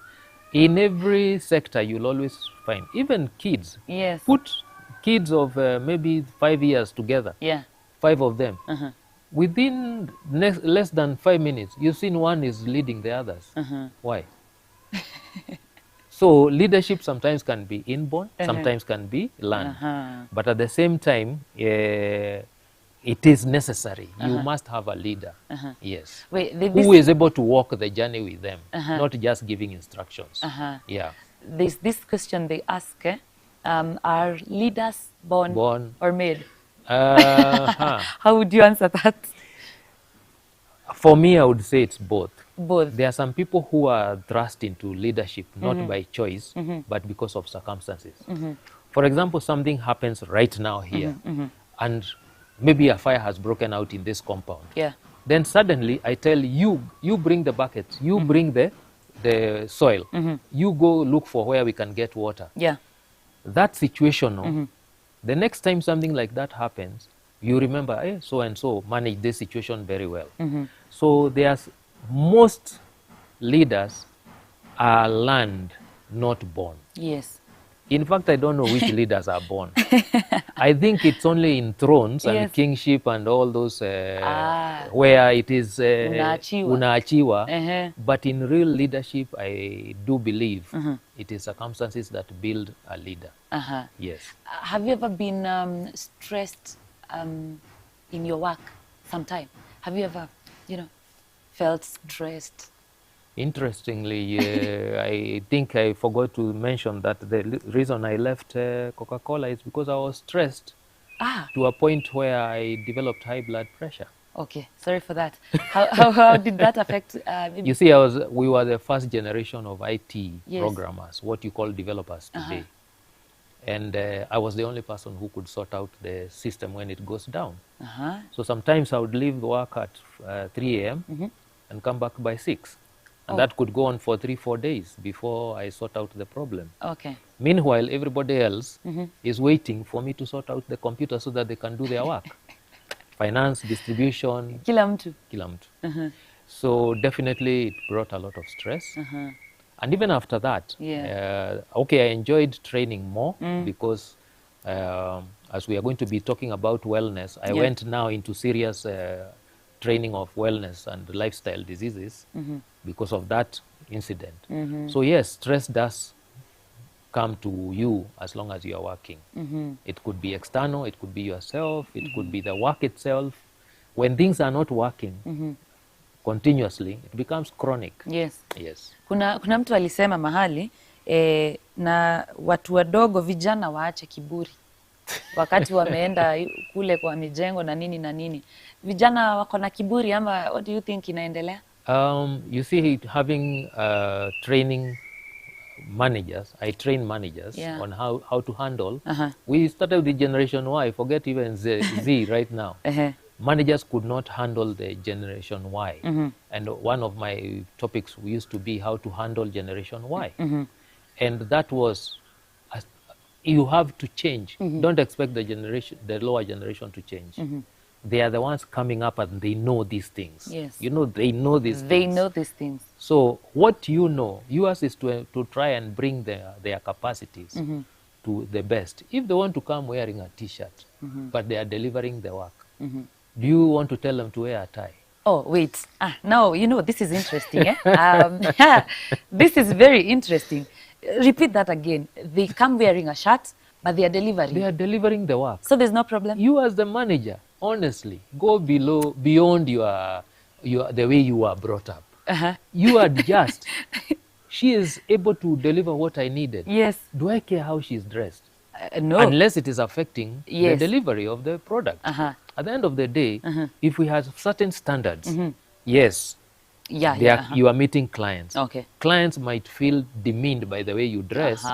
In every sector you'll always find, even kids. Yes. Put kids of maybe 5 years together. 5 of them. Within less than 5 minutes, you've seen one is leading the others. Why? So leadership sometimes can be inborn, sometimes can be learned. But at the same time, it is necessary. You must have a leader. Yes. Wait, who is able to walk the journey with them, not just giving instructions. There's this question they ask, are leaders born or made? How would you answer that? For me, I would say it's both. Both. There are some people who are thrust into leadership, not by choice, but because of circumstances. For example, something happens right now here, and maybe a fire has broken out in this compound. Then suddenly I tell you, you bring the buckets, you bring the soil, you go look for where we can get water. That situation, the next time something like that happens, you remember, hey, so and so managed this situation very well. So there's most leaders are learned, not born. Yes. In fact, I don't know which leaders are born. I think it's only in thrones and kingship and all those where it is unaachiwa. But in real leadership, I do believe it is circumstances that build a leader. Yes. Have you ever been stressed in your work sometime? Have you ever, felt stressed? Interestingly, I think I forgot to mention that the reason I left Coca-Cola is because I was stressed to a point where I developed high blood pressure. Okay, sorry for that. How did that affect? You see, we were the first generation of IT programmers, what you call developers today. And I was the only person who could sort out the system when it goes down. So sometimes I would leave work at 3 a.m. and come back by 6. And that could go on for 3-4 days before I sort out the problem. Okay. Meanwhile, everybody else is waiting for me to sort out the computer so that they can do their work. Finance, distribution. Kila mtu. So definitely it brought a lot of stress. And even after that, I enjoyed training more because as we are going to be talking about wellness, I went now into serious training of wellness and lifestyle diseases because of that incident. So yes, stress does come to you as long as you are working. It could be external, it could be yourself, it could be the work itself. When things are not working continuously, it becomes chronic. Yes. Yes. Kuna mtu alisema mahali na watu wadogo vijana waache kiburi. Wakati wameenda kule kwa mijengo na nini. Vijana wako na kiburi ama what do you think inaendelea? You see, having training managers, I train managers on how to handle. We started with Generation Y, forget even Z right now. Managers could not handle the Generation Y. And one of my topics used to be how to handle Generation Y. And that was, you have to change. Don't expect the lower generation to change. They are the ones coming up and they know these things. Yes. They know these things. They know these things. So what yours is to try and bring their capacities to the best. If they want to come wearing a T-shirt, but they are delivering the work, do you want to tell them to wear a tie? Oh, wait. Now, this is interesting. This is very interesting. Repeat that again. They come wearing a shirt, but they are delivering. They are delivering the work. So there's no problem? You as the manager, honestly, go beyond the way you are brought up. You adjust. She is able to deliver what I needed. Yes. Do I care how she's dressed? No. Unless it is affecting the delivery of the product. At the end of the day, if we have certain standards, yes, you are meeting clients. Okay. Clients might feel demeaned by the way you dress.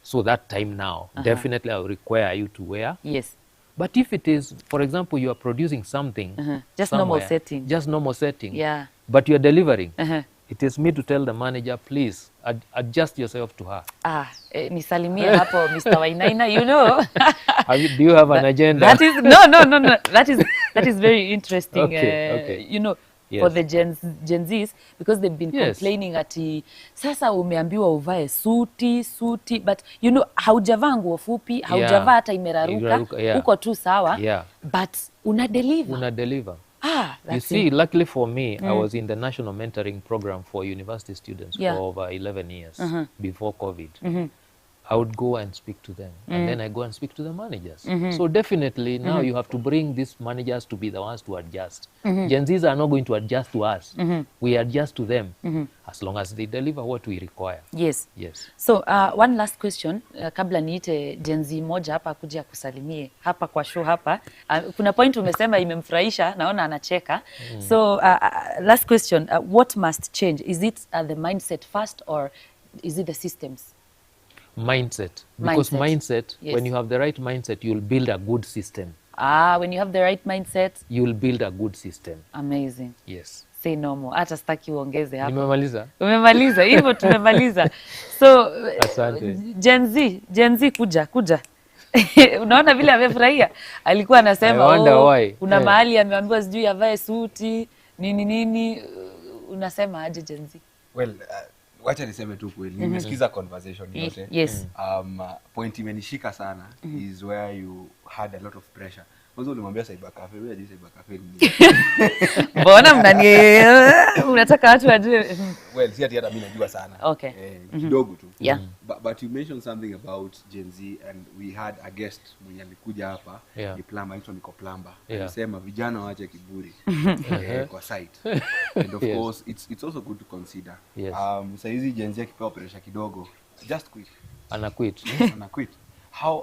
So that time now, definitely I will require you to wear. Yes. But if it is, for example, you are producing something. Just normal setting. Just normal setting. Yeah. But you are delivering. It is me to tell the manager, please, adjust yourself to her. Nisalimie hapo, Mr. Wainaina, Do you have an agenda? That is, no. That is very interesting, okay. For the Gen Zs, because they've been complaining ati, sasa umeambiwa uvae suti, but haujavaa nguo fupi, haujavaa hata imeraruka, uko tu sawa, but unadeliver. You see, luckily for me, I was in the national mentoring program for university students for over 11 years before COVID. I would go and speak to them, and then I go and speak to the managers. So definitely now you have to bring these managers to be the ones to adjust. Gen Zs are not going to adjust to us. We adjust to them as long as they deliver what we require. Yes. Yes. So one last question, kabla niite Gen Z moja hapa kuja kusalimie hapa kwa show hapa. Kuna point umesema imemfurahisha, naona anacheka. So last question, what must change? Is it the mindset first, or is it the systems? Mindset. Because mindset, when you have the right mindset, you'll build a good system. When you have the right mindset, you'll build a good system. Amazing. Yes. Say no more. Hata sitaki uongeze hapo. Nimemaliza. Umemaliza. Hivyo tumemaliza. So asante. Gen Z kuja. Unaona vile amefurahia. Alikuwa anasema kuna mahali ameambiwa sijui avae suti, nini. Unasema aje Gen Z? Well, wacha niseme tu kweli. Nimesikiza conversation yote. Yes. Point imenishika sana is where you had a lot of pressure. Mwanzo ulimwambia cyber cafe, wewe hadi cyber cafe ni. Mbona unataka watu wajue? Well, si hata mimi najua sana. Okay. Kidogo tu. Yeah. But you mentioned something about Gen Z, and we had a guest mwenye alikuja hapa, ni plumber, anaitwa Niko Plumber. Alisema vijana waache kiburi kwa site. And of course it's also good to consider. Sasa hizi Gen Z akipewa pressure kidogo, just quit. Ana quit. Ana quit.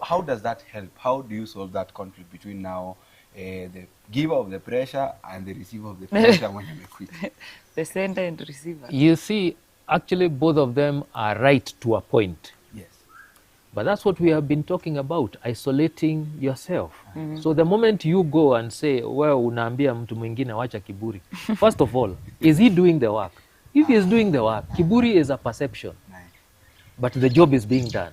How does that help? How do you solve that conflict between now the giver of the pressure and the receiver of the pressure when you quit? The sender and receiver. You see, actually both of them are right to a point. Yes. But that's what we have been talking about, isolating yourself. So the moment you go and say, well, unaambia mtu mwingine wacha kiburi. First of all, is he doing the work? If he is doing the work, kiburi is a perception. But the job is being done.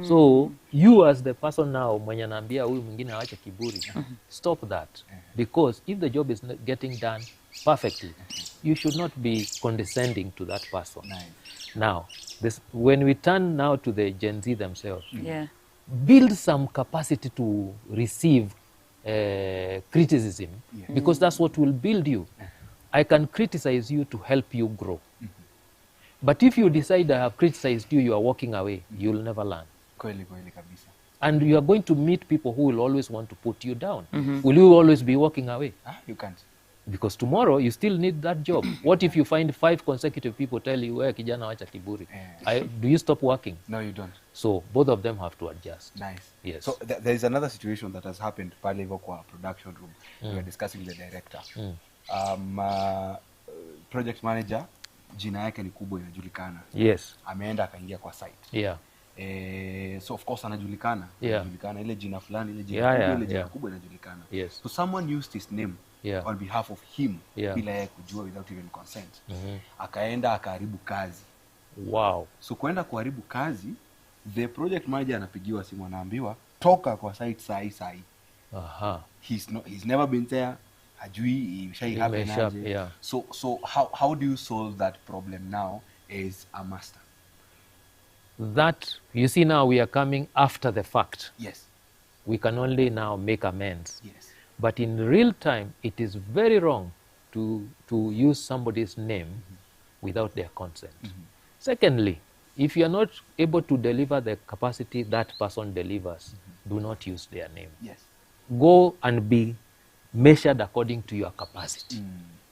So you as the person now, mwenye anaambia huyu mwingine awache kiburi, stop that. Because if the job is not getting done perfectly, you should not be condescending to that person. Now, when we turn now to the Gen Z themselves, build some capacity to receive criticism, because that's what will build you. I can criticize you to help you grow. But if you decide I have criticized you, you are walking away, you will never learn. And you are going to meet people who will always want to put you down. Will you always be walking away? You can't. Because tomorrow you still need that job. What if you find 5 consecutive people tell you, "Wewe kijana wacha kiburi"? Do you stop working? No, you don't. So both of them have to adjust. Nice. Yes. So there is another situation that has happened pale hivyo kwa production room. We were discussing with the director. Project manager, jina yake ni kubwa, inajulikana. Yes. Ameenda akaingia kwa site. Yeah. So of course anajulikana. Anajulikana ile jina fulani, ile jina kubwa, ile jina kubwa inajulikana. Yes. So someone used his name on behalf of him bila yeye kujua, without even consent. Akaenda akaharibu kazi. Wow. So kwenda kuharibu kazi, the project manager anapigiwa simu, anaambiwa toka kwa site sai. He's never been there. Hajui happen aje. So how do you solve that problem now as a master? That, you see, now we are coming after the fact. Yes. We can only now make amends. Yes. But in real time, it is very wrong to use somebody's name without their consent. Secondly, if you are not able to deliver the capacity that person delivers, do not use their name. Yes. Go and be measured according to your capacity.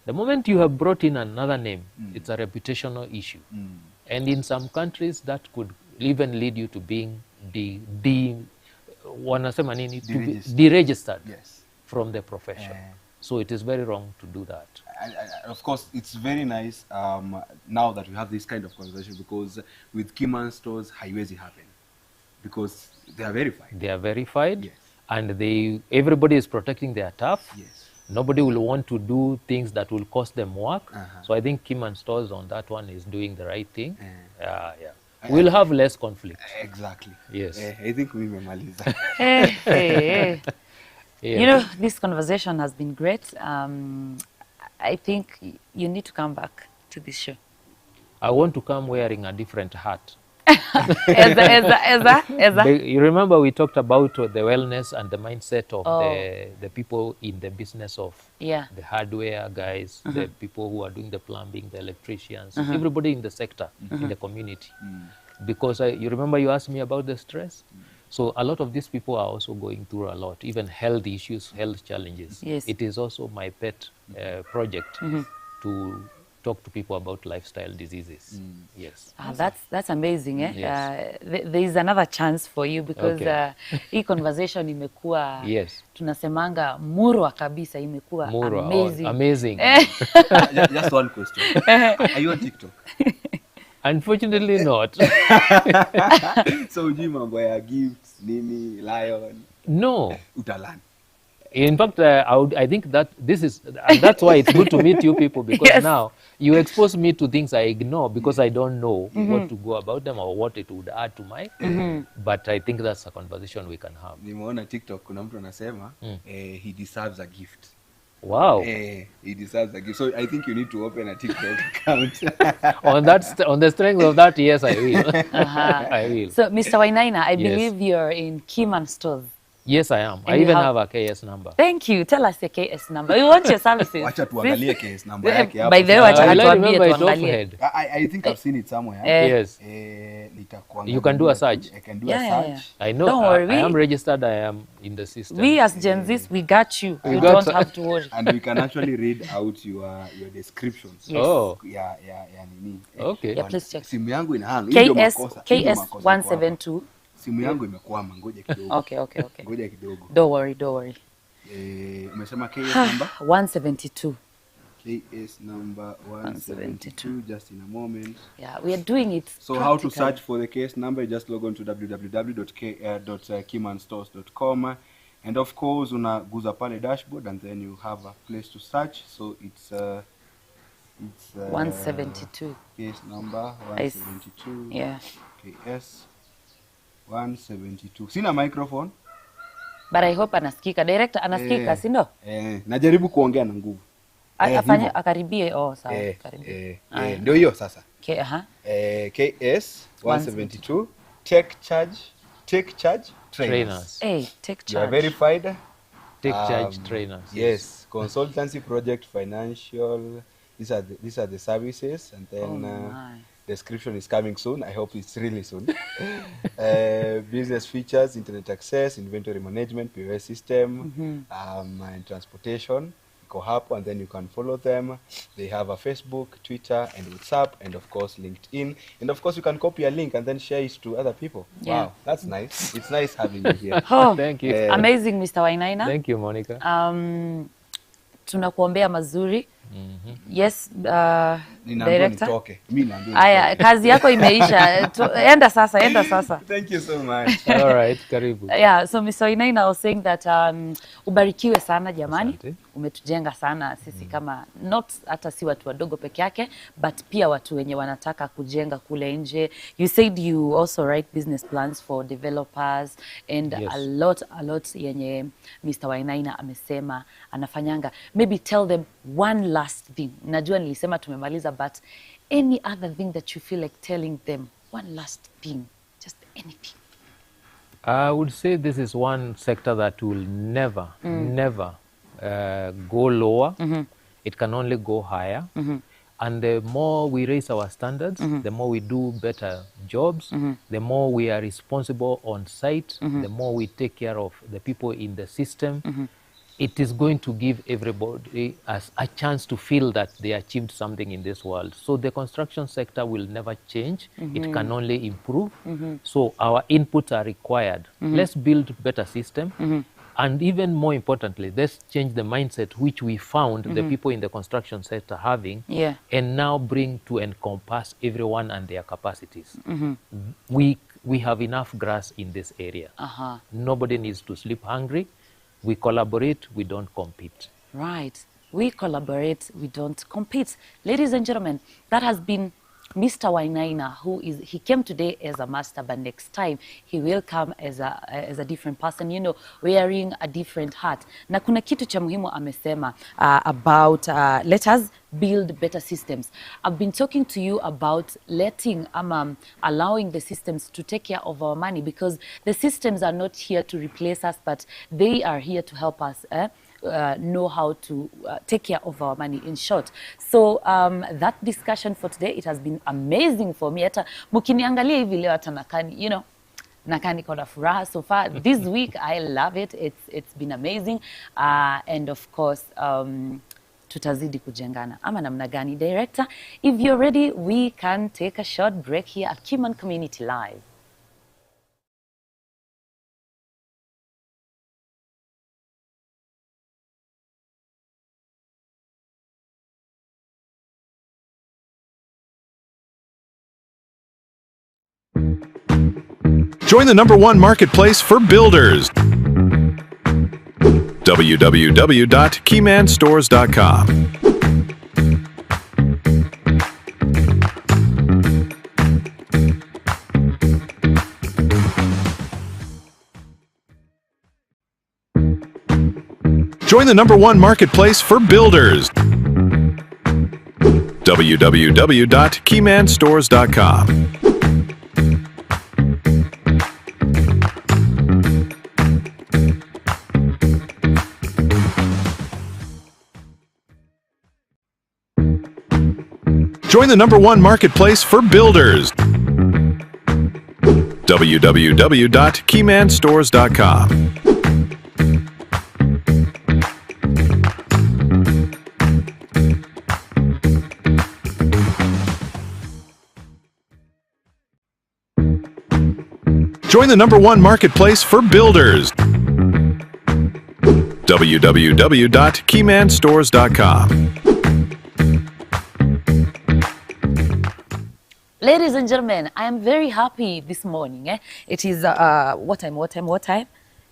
The moment you have brought in another name, it's a reputational issue. And in some countries, that could even lead you to being deregistered from the profession. So it is very wrong to do that. And of course, it's very nice now that we have this kind of conversation, because with Keyman stores, haiwezi happen. Because they are verified. They are verified. Yes. And everybody is protecting their turf. Yes. Nobody will want to do things that will cost them work. So I think Keyman Stores on that one is doing the right thing. We'll have less conflict. Exactly. Yes. I think we memaliza. You know, this conversation has been great. I think you need to come back to this show. I want to come wearing a different hat. You remember we talked about the wellness and the mindset of the people in the business of the hardware guys, the people who are doing the plumbing, the electricians, everybody in the sector, in the community. Because you remember you asked me about the stress? So a lot of these people are also going through a lot, even health issues, health challenges. Yes. It is also my pet project to talk to people about lifestyle diseases. Yes. That's amazing. Yes. There is another chance for you, because hii conversation imekuwa tunasemanga murwa kabisa, imekuwa amazing. Amazing. Just one question. Are you on TikTok? Unfortunately not. So ujui mambo ya gifts, nini, lion? No. Utalan. In fact, I think that that's why it's good to meet you people, because now you expose me to things I ignore because I don't know what to go about them or what it would add to my. But I think that's a conversation we can have. Nimeona TikTok kuna mtu anasema he deserves a gift. Wow. He deserves a gift. So I think you need to open a TikTok account. On the strength of that, yes, I will. Uh-huh. I will. So, Mr. Wainaina, I Yes. believe you're in Keyman stores. Yes, I am. And I you even have- have a KS number. Thank you. Tell us your KS number. We want your services. Wacha tuangalie case number yake By the way, hapo. wacha Will I atuambie remember it off tuangalie. head? I think I've seen it somewhere. Yes. Nitakuangalia You can do a tu. search. I can do Yeah, a yeah, search. yeah. I know. Don't worry, I am we- registered. I am in the system. We as Gen Zs, we got you. You got don't you. have to worry. And we can actually read out your descriptions. Yes. Oh, Ya nini. okay. Yeah, please check. Simu yangu ina hang. Hii ndio makosa. Hii ndio makosa iko hapa. 172. Simu yangu imekwama, ngoja kidogo. Okay. Ngoja kidogo. Don't worry. Umesema KS number? 172. KS number 172, just in a moment. Yeah, we are doing it. So how to practically. search for the case number? You just log on to www.keymanstores.com, and of course unaguza pale dashboard, and then you have a place to search. So it's 172. case number I s- 172. Yeah. KS 172. Sina microphone. But I hope anasikika. Director anasikika, si ndio? Najaribu kuongea na nguvu. Afanye hivyo. akaribie. Oh, sawa. Karibie. Ndio hiyo sasa. Okay, aha. KS 172 take charge trainers. Trainers. Hey, take You are charge. verified. Take charge trainers. Yes, consultancy, project, financial. These are the services, and then Oh my. description is coming soon. I hope it's really soon. Business features, internet access, inventory management, POS system, and transportation. Go hapo, and then you can follow them. They have a Facebook, Twitter, and WhatsApp, and of course LinkedIn. And of course you can copy a link and then share it to other people. Yeah. Wow, that's nice. It's nice having you here. Oh, Thank you. amazing, Mr. Wainaina. Thank you, Monica. Tunakuombea mazuri. Yes, Ninaambiwa director. nitoke. Mimi naambiwa Aya, nitoke. kazi yako imeisha. Enda sasa. Thank you so much. All right, karibu. Yeah, so Mr. Wainaina was saying that ubarikiwe sana jamani. Asante. Umetujenga sana sisi kama not hata si watu wadogo peke yake, but pia watu wenye wanataka kujenga kule nje. You said you also write business plans for developers and Yes. a lot yenye Mr. Wainaina amesema anafanyanga. Maybe tell them one last thing. Najua nilisema tumemaliza, but any other thing that you feel like telling them, one last thing, just anything. I would say this is one sector that will never go lower. It can only go higher. And the more we raise our standards, the more we do better jobs, the more we are responsible on site, the more we take care of the people in the system. It is going to give everybody a chance to feel that they achieved something in this world. So the construction sector will never change. It can only improve. So our inputs are required. Let's build better system. And even more importantly, let's change the mindset which we found the people in the construction sector having, Yeah. and now bring to encompass everyone and their capacities. We have enough grass in this area. Nobody needs to sleep hungry. We collaborate, we don't compete. Right. We collaborate, we don't compete. Ladies and gentlemen, that has been Mr. Wainaina, he came today as a master, but next time he will come as a different person, you know, wearing a different hat. Na kuna kitu cha muhimu amesema about let us build better systems. I've been talking to you about allowing the systems to take care of our money, because the systems are not here to replace us, but they are here to help us know how to take care of our money, in short. So that discussion for today, it has been amazing for me. Hata mukiniangalia hivi leo hata nakani, you know, nakani kona furaha so far. This week, I love it. It's been amazing. And of course, tutazidi kujengana. Ama namna gani, director? If you're ready, we can take a short break here at Keyman Community Live. Join the #1 marketplace for builders. www.keymanstores.com. Join the #1 marketplace for builders. www.keymanstores.com. Join the #1 marketplace for builders. www.keymanstores.com. Join the #1 marketplace for builders. www.keymanstores.com. Ladies and gentlemen, I am very happy this morning. It is what time?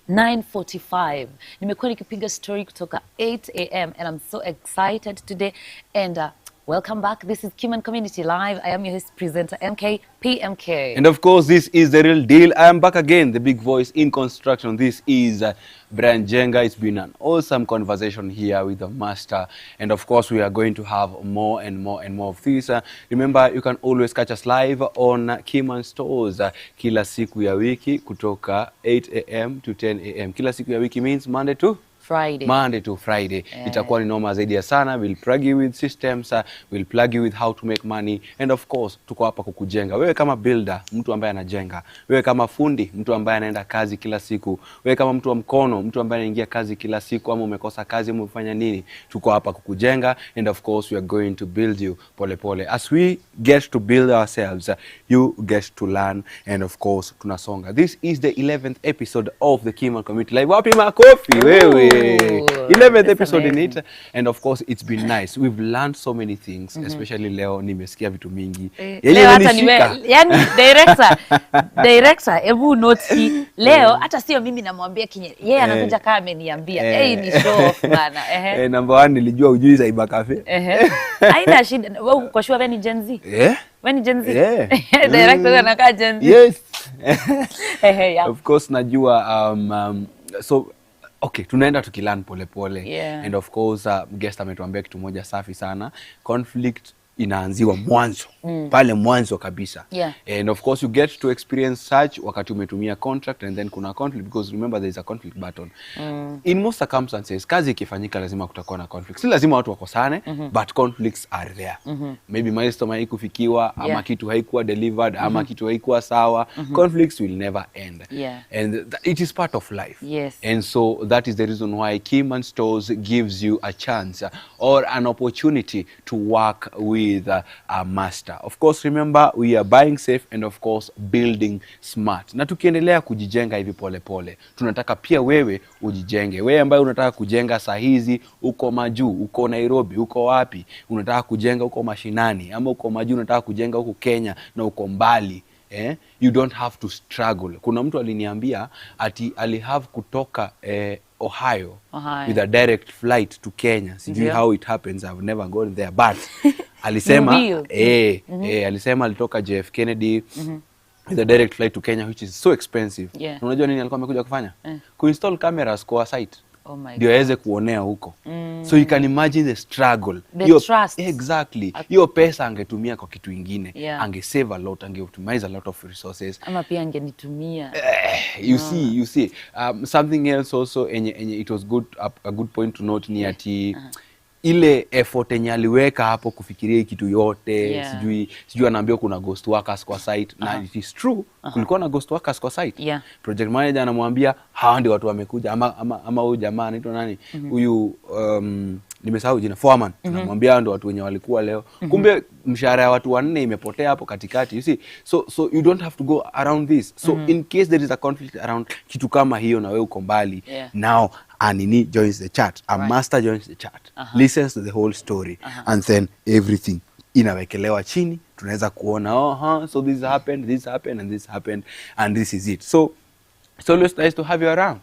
9:45. Nimekuwa nikipiga story kutoka 8 a.m. and I'm so excited today. And welcome back. This is Keyman Community Live. I am your host presenter MK PMK. And of course, this is the real deal. I am back again, the big voice in construction. This is Brian Jenga. It's been an awesome conversation here with the master. And of course, we are going to have more and more and more of this. Remember, you can always catch us live on Keyman Stores. Kila siku ya wiki kutoka 8 a.m. to 10 a.m. Kila siku ya wiki means Monday to Friday. Monday to Friday. Itakuwa ni noma zaidi ya sana. We'll plug you with systems, we'll plug you with how to make money, and of course tuko hapa kukujenga. Wewe kama builder, mtu ambaye anajenga. Wewe kama fundi, mtu ambaye anaenda kazi kila siku. Wewe kama mtu wa mkono, mtu ambaye anaingia kazi kila siku, ama umekosa kazi, ama umefanya nini, tuko hapa kukujenga. And of course we are going to build you pole pole. As we get to build ourselves, you get to learn, and of course tunasonga. This is the 11th episode of the Keyman Community Live. Wapi makofi wewe? 11th episode in it, and of course it's been nice. We've learned so many things, especially leo nimesikia vitu mingi. Leo hata yani director ebu note leo hata sio mimi namwambia kinye. Yeye anakuja kama ameniambia. Ni show off bana. Number 1 nilijua ujui Cyber Cafe. Haina shida. Wewe uko sure wewe ni Gen Z? Wewe ni Gen Z? Director anakaa Gen Z. Yes. Yeah. Of course najua so okay, tunaenda tukilearn pole pole. Yeah. And of course guest ametuambia kitu moja safi sana. Conflict inaanziwa mwanzo. Pale mwanzo kabisa. Yeah. And of course you get to experience such wakati umetumia contract, and then kuna conflict, because remember there is a conflict button. In most circumstances kazi ikifanyika lazima kutakuwa na conflict. Si lazima watu wakosane, but conflicts are there. Maybe milestone haikufikiwa, ama kitu haikuwa delivered, ama kitu haikuwa sawa. Conflicts will never end. And it is part of life. Yes. And so that is the reason why Keyman Stores gives you a chance or an opportunity to work with a master. Of course, remember, we are buying safe and of course building smart. Na tukiendelea kujijenga hivi pole pole, tunataka pia wewe ujijenge. Wewe ambaye unataka kujenga saa hizi, uko majuu, uko Nairobi, uko wapi, unataka kujenga uko mashinani, ama uko majuu unataka kujenga huko Kenya na uko mbali. You don't have to struggle. Kuna mtu aliniambia ati alihave kutoka Ohio with a direct flight to Kenya. Sijui how it happens, I've never gone there, but alisema alisema alitoka JF Kennedy with a direct flight to Kenya, which is so expensive. Unajua nini alikuwa amekuja kufanya? Kuinstall cameras kwa site. Ndio aweze kuonea huko. So you can imagine the struggle. The trust. Exactly. Hiyo pesa angetumia kwa kitu ingine. Angesave a lot, angeoptimize a lot of resources. Ama pia angenitumia. You see. Something else also, it was a good point to note ni ati ile effort yenye aliweka hapo kufikiria kitu yote. Sijui anaambia kuna ghost workers kwa site. Na it is true. Kulikuwa na ghost workers kwa site. Project manager anamwambia hawa ndio watu wamekuja, ama huyu jamaa anaitwa nani? Huyu nimesahau jina, foreman. Tunamwambia ndio watu wenye walikuwa leo. Kumbe mshahara ya watu 4 imepotea hapo katikati. You see, so you don't have to go around this. So in case there is a conflict around kitu kama hiyo na wewe uko mbali, now Anini joins the chat, a master joins the chat, listens to the whole story, and then everything inawekelewa chini. Tunaweza kuona so this happened and this happened and this is it. So it's always nice to have you around.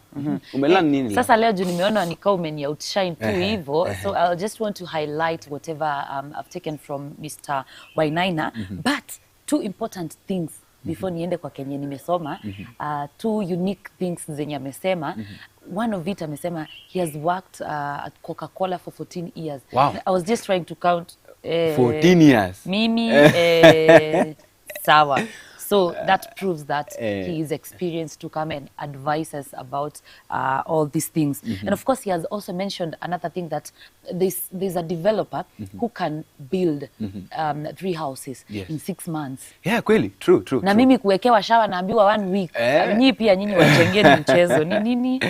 Umelan nini? Sasa leo juu nimeona nikao umeni outshine tu hivyo. So I just want to highlight whatever I've taken from Mr. Wainaina. But two important things before niende kwa Kenya nimesoma, two unique things zenye amesema. One of it amesema he has worked at Coca-Cola for 14 years. Wow. I was just trying to count 14 years. Mimi sawa. So that proves that he is experienced to come and advise us about all these things. And of course, he has also mentioned another thing, that there's a developer who can build 3 houses in 6 months. Yeah, kweli. True. Na mimi kuwekewa shawa naambiwa 1 week. Nyinyi pia nyinyi wachengeni mchezo. Ni nini?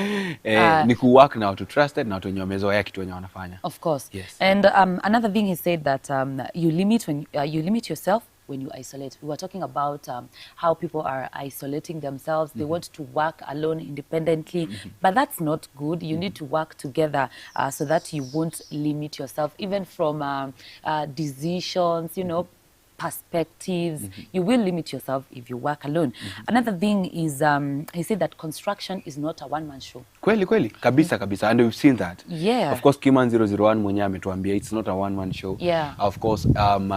Ni kuwork na watu trusted na watu wenye wamezoea kitu wenye wanafanya. Of course. Yes. And another thing he said that you limit yourself when you isolate. We were talking about how people are isolating themselves. They want to work alone independently, but that's not good. You need to work together so that you won't limit yourself, even from decisions, perspectives. You will limit yourself if you work alone. Another thing is, he said that construction is not a one-man show. Kweli. Kabisa. And we've seen that. Yeah. Of course, Keyman 001 mwenye ametuambia it's not a one-man show. Yeah. Of course,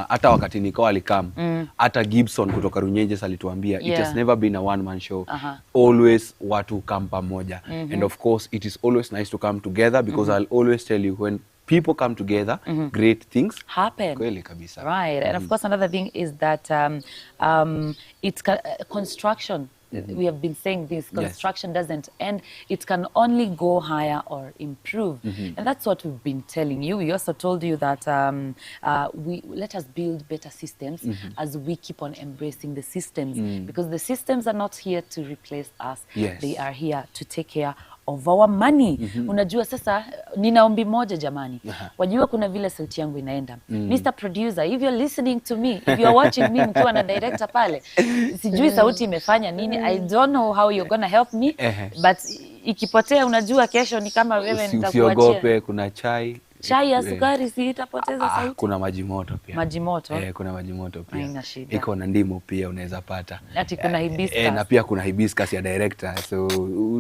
hata wakati Niko alikam, hata Gibson kutoka Runyenjes alituambia, it has never been a one-man show. Always watu come pamoja. And of course, it is always nice to come together, because I'll always tell you, when people come together, great things happen. Kweli kabisa. Right. And of course, another thing is that it's construction. We have been saying this, construction doesn't end. It can only go higher or improve. And that's what we've been telling you. We also told you that let us build better systems as we keep on embracing the systems. Because the systems are not here to replace us. Yes. They are here to take care of our money. Unajua sasa, nina ombi moja jamani. Wajua kuna vile sauti yangu inaenda. Mr. Producer, if you're listening to me, if you're watching me mkiwa na director pale, sijui sauti imefanya nini. I don't know how you're gonna help me, but ikipotea unajua kesho ni kama wewe nitakuachia. Usiogope, kuna chai ya sukari si itapoteza sauti. Kuna maji moto pia. Maji moto? Kuna maji moto pia. Haina shida. Iko na ndimu pia unaweza pata. Ati kuna hibiscus. Na pia kuna hibiscus ya director. So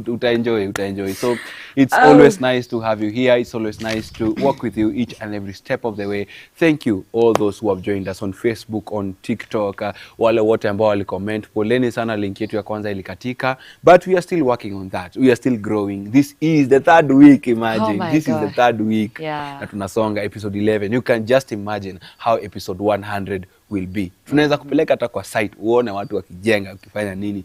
utaenjoy. So it's always nice to have you here. It's always nice to work with you each and every step of the way. Thank you all those who have joined us on Facebook, on TikTok. Wale wote ambao walicomment. Poleni sana, link yetu ya kwanza ilikatika. But we are still working on that. We are still growing. This is the 3rd week, imagine. Oh my This God. is the 3rd week. Yeah. Na tunasonga episode 11. You can just imagine how episode 100 will be. Tunaweza kupeleka hata kwa site uone watu wakijenga ukifanya nini.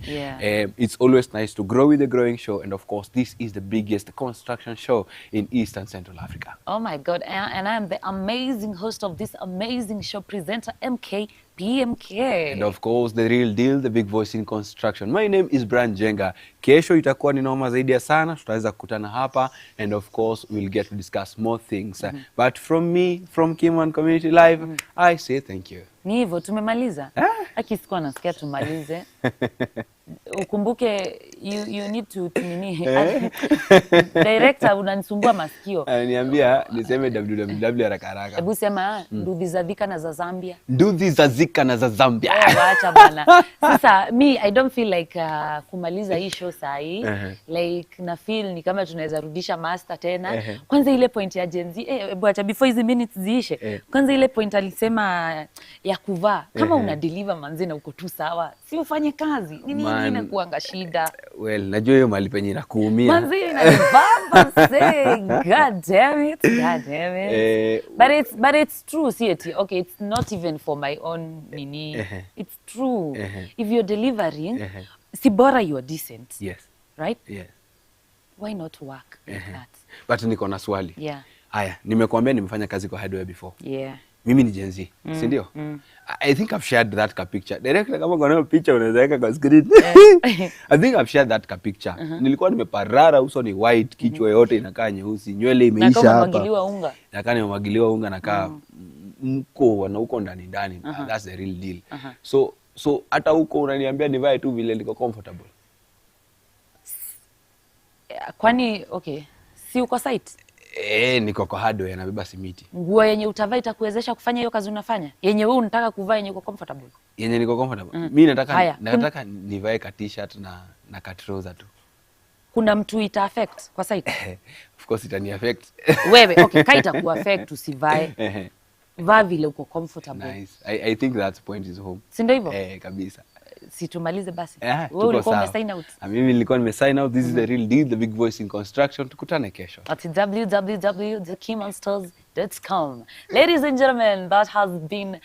It's always nice to grow with the growing show, and of course this is the biggest construction show in East and Central Africa. Oh my God, and I am the amazing host of this amazing show, presenter MK PMK. And of course the real deal, the big voice in construction. My name is Brian Jenga. Kesho itakuwa ni noma zaidi ya sana. Tutaweza kukutana hapa, and of course we'll get to discuss more things. But from me, from Keyman Community Live, I say thank you. Ni hivyo tumemaliza. Akisikuwa nasikia tumalize. Ukumbuke you need to nini. Director unanisumbua masikio. Niambia niseme www haraka. Hebu sema nduthi za Thika na za Zambia. Nduthi za Zika na za Zambia. Waacha bana. Sasa I don't feel like kumaliza hii show sahi. Like na feel ni kama tunaweza rudisha master tena. Kwanza ile point ya Gen Z, acha before hizi minutes ziishe. Kwanza ile point alisema ya kuvaa. Kama una deliver manzi na uko tu sawa, si ufanye kazi. Nini inakuanga shida? Well, najua hiyo mali penye inakuumia. Manzi inanibamba say, God damn it. But it's true, see it. Okay, it's not even for my own nini. It's true. If you're delivering, si bora you're decent. Yes. Right? Yes. Why not work like that? But niko na swali. Yeah. Haya, nimekuambia nimefanya kazi kwa hardware before. Yeah. Mimi ni Gen Z, si ndio? I think I've shared that picture. Directly kama kuna picture unaweza weka kwa screen. I think I've shared that picture. Nilikuwa nimeparara, uso ni white, kichwa yote inakaa nyeusi, nywele imeisha hapa. Na nimemwagiliwa unga. Nakaa nimemwagiliwa unga, nakaa mko na huko ndani. That's the real deal. So hata huko unaniambia nivae tu vile niko comfortable. Kwani okay, si uko site? Niko kwa hardware nabeba simiti. Nguo yenye utavaa itakuwezesha kufanya hiyo kazi unafanya? Yenye wewe unataka kuvaa yenye uko comfortable? Yenye niko comfortable. Mimi nataka nivae ka t-shirt na ka trouser tu. Kuna mtu ita affect kwa site? Of course itani affect. Wewe okay, kaita ku affect usivae. Vaa vile uko comfortable. Nice. I think that point is home. Si ndio hivyo? Kabisa. si tumalize basi. Yeah, Wewe ulikuwa umesign out. Mimi nilikuwa nimesign out. This is the real deal, the big voice in construction. Tukutane kesho. At www.keymanstores.com. Ladies and gentlemen, that has been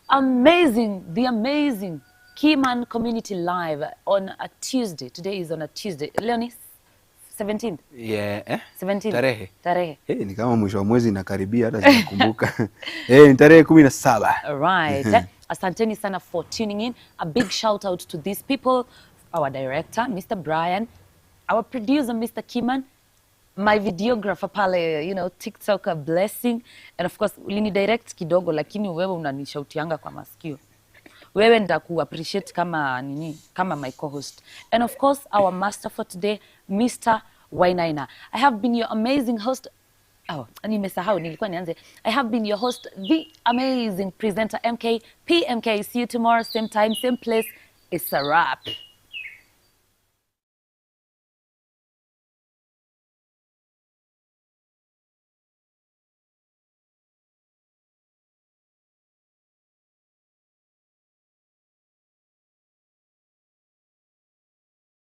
amazing. The amazing Keyman Community Live on a Tuesday. Today is on a Tuesday. Leonie, 17th. Yeah, 17th. Tarehe. Ni kama mwisho wa mwezi inakaribia hata sikumbuka. Ni tarehe 17. Right. Asanteni sana for tuning in. A big shout out to these people, our director, Mr. Brian, our producer, Mr. Keyman, my videographer pale, TikTok, a blessing, and of course, ulini direct kidogo, lakini wewe unanishautianga kwa masikio. Wewe ndaku appreciate kama my co-host. And of course, our master for today, Mr. Wainaina. I have been your amazing host. Nimesahau nilikuwa nianze. I have been your host, the amazing presenter MK PMK. See you tomorrow, same time, same place. It's a wrap.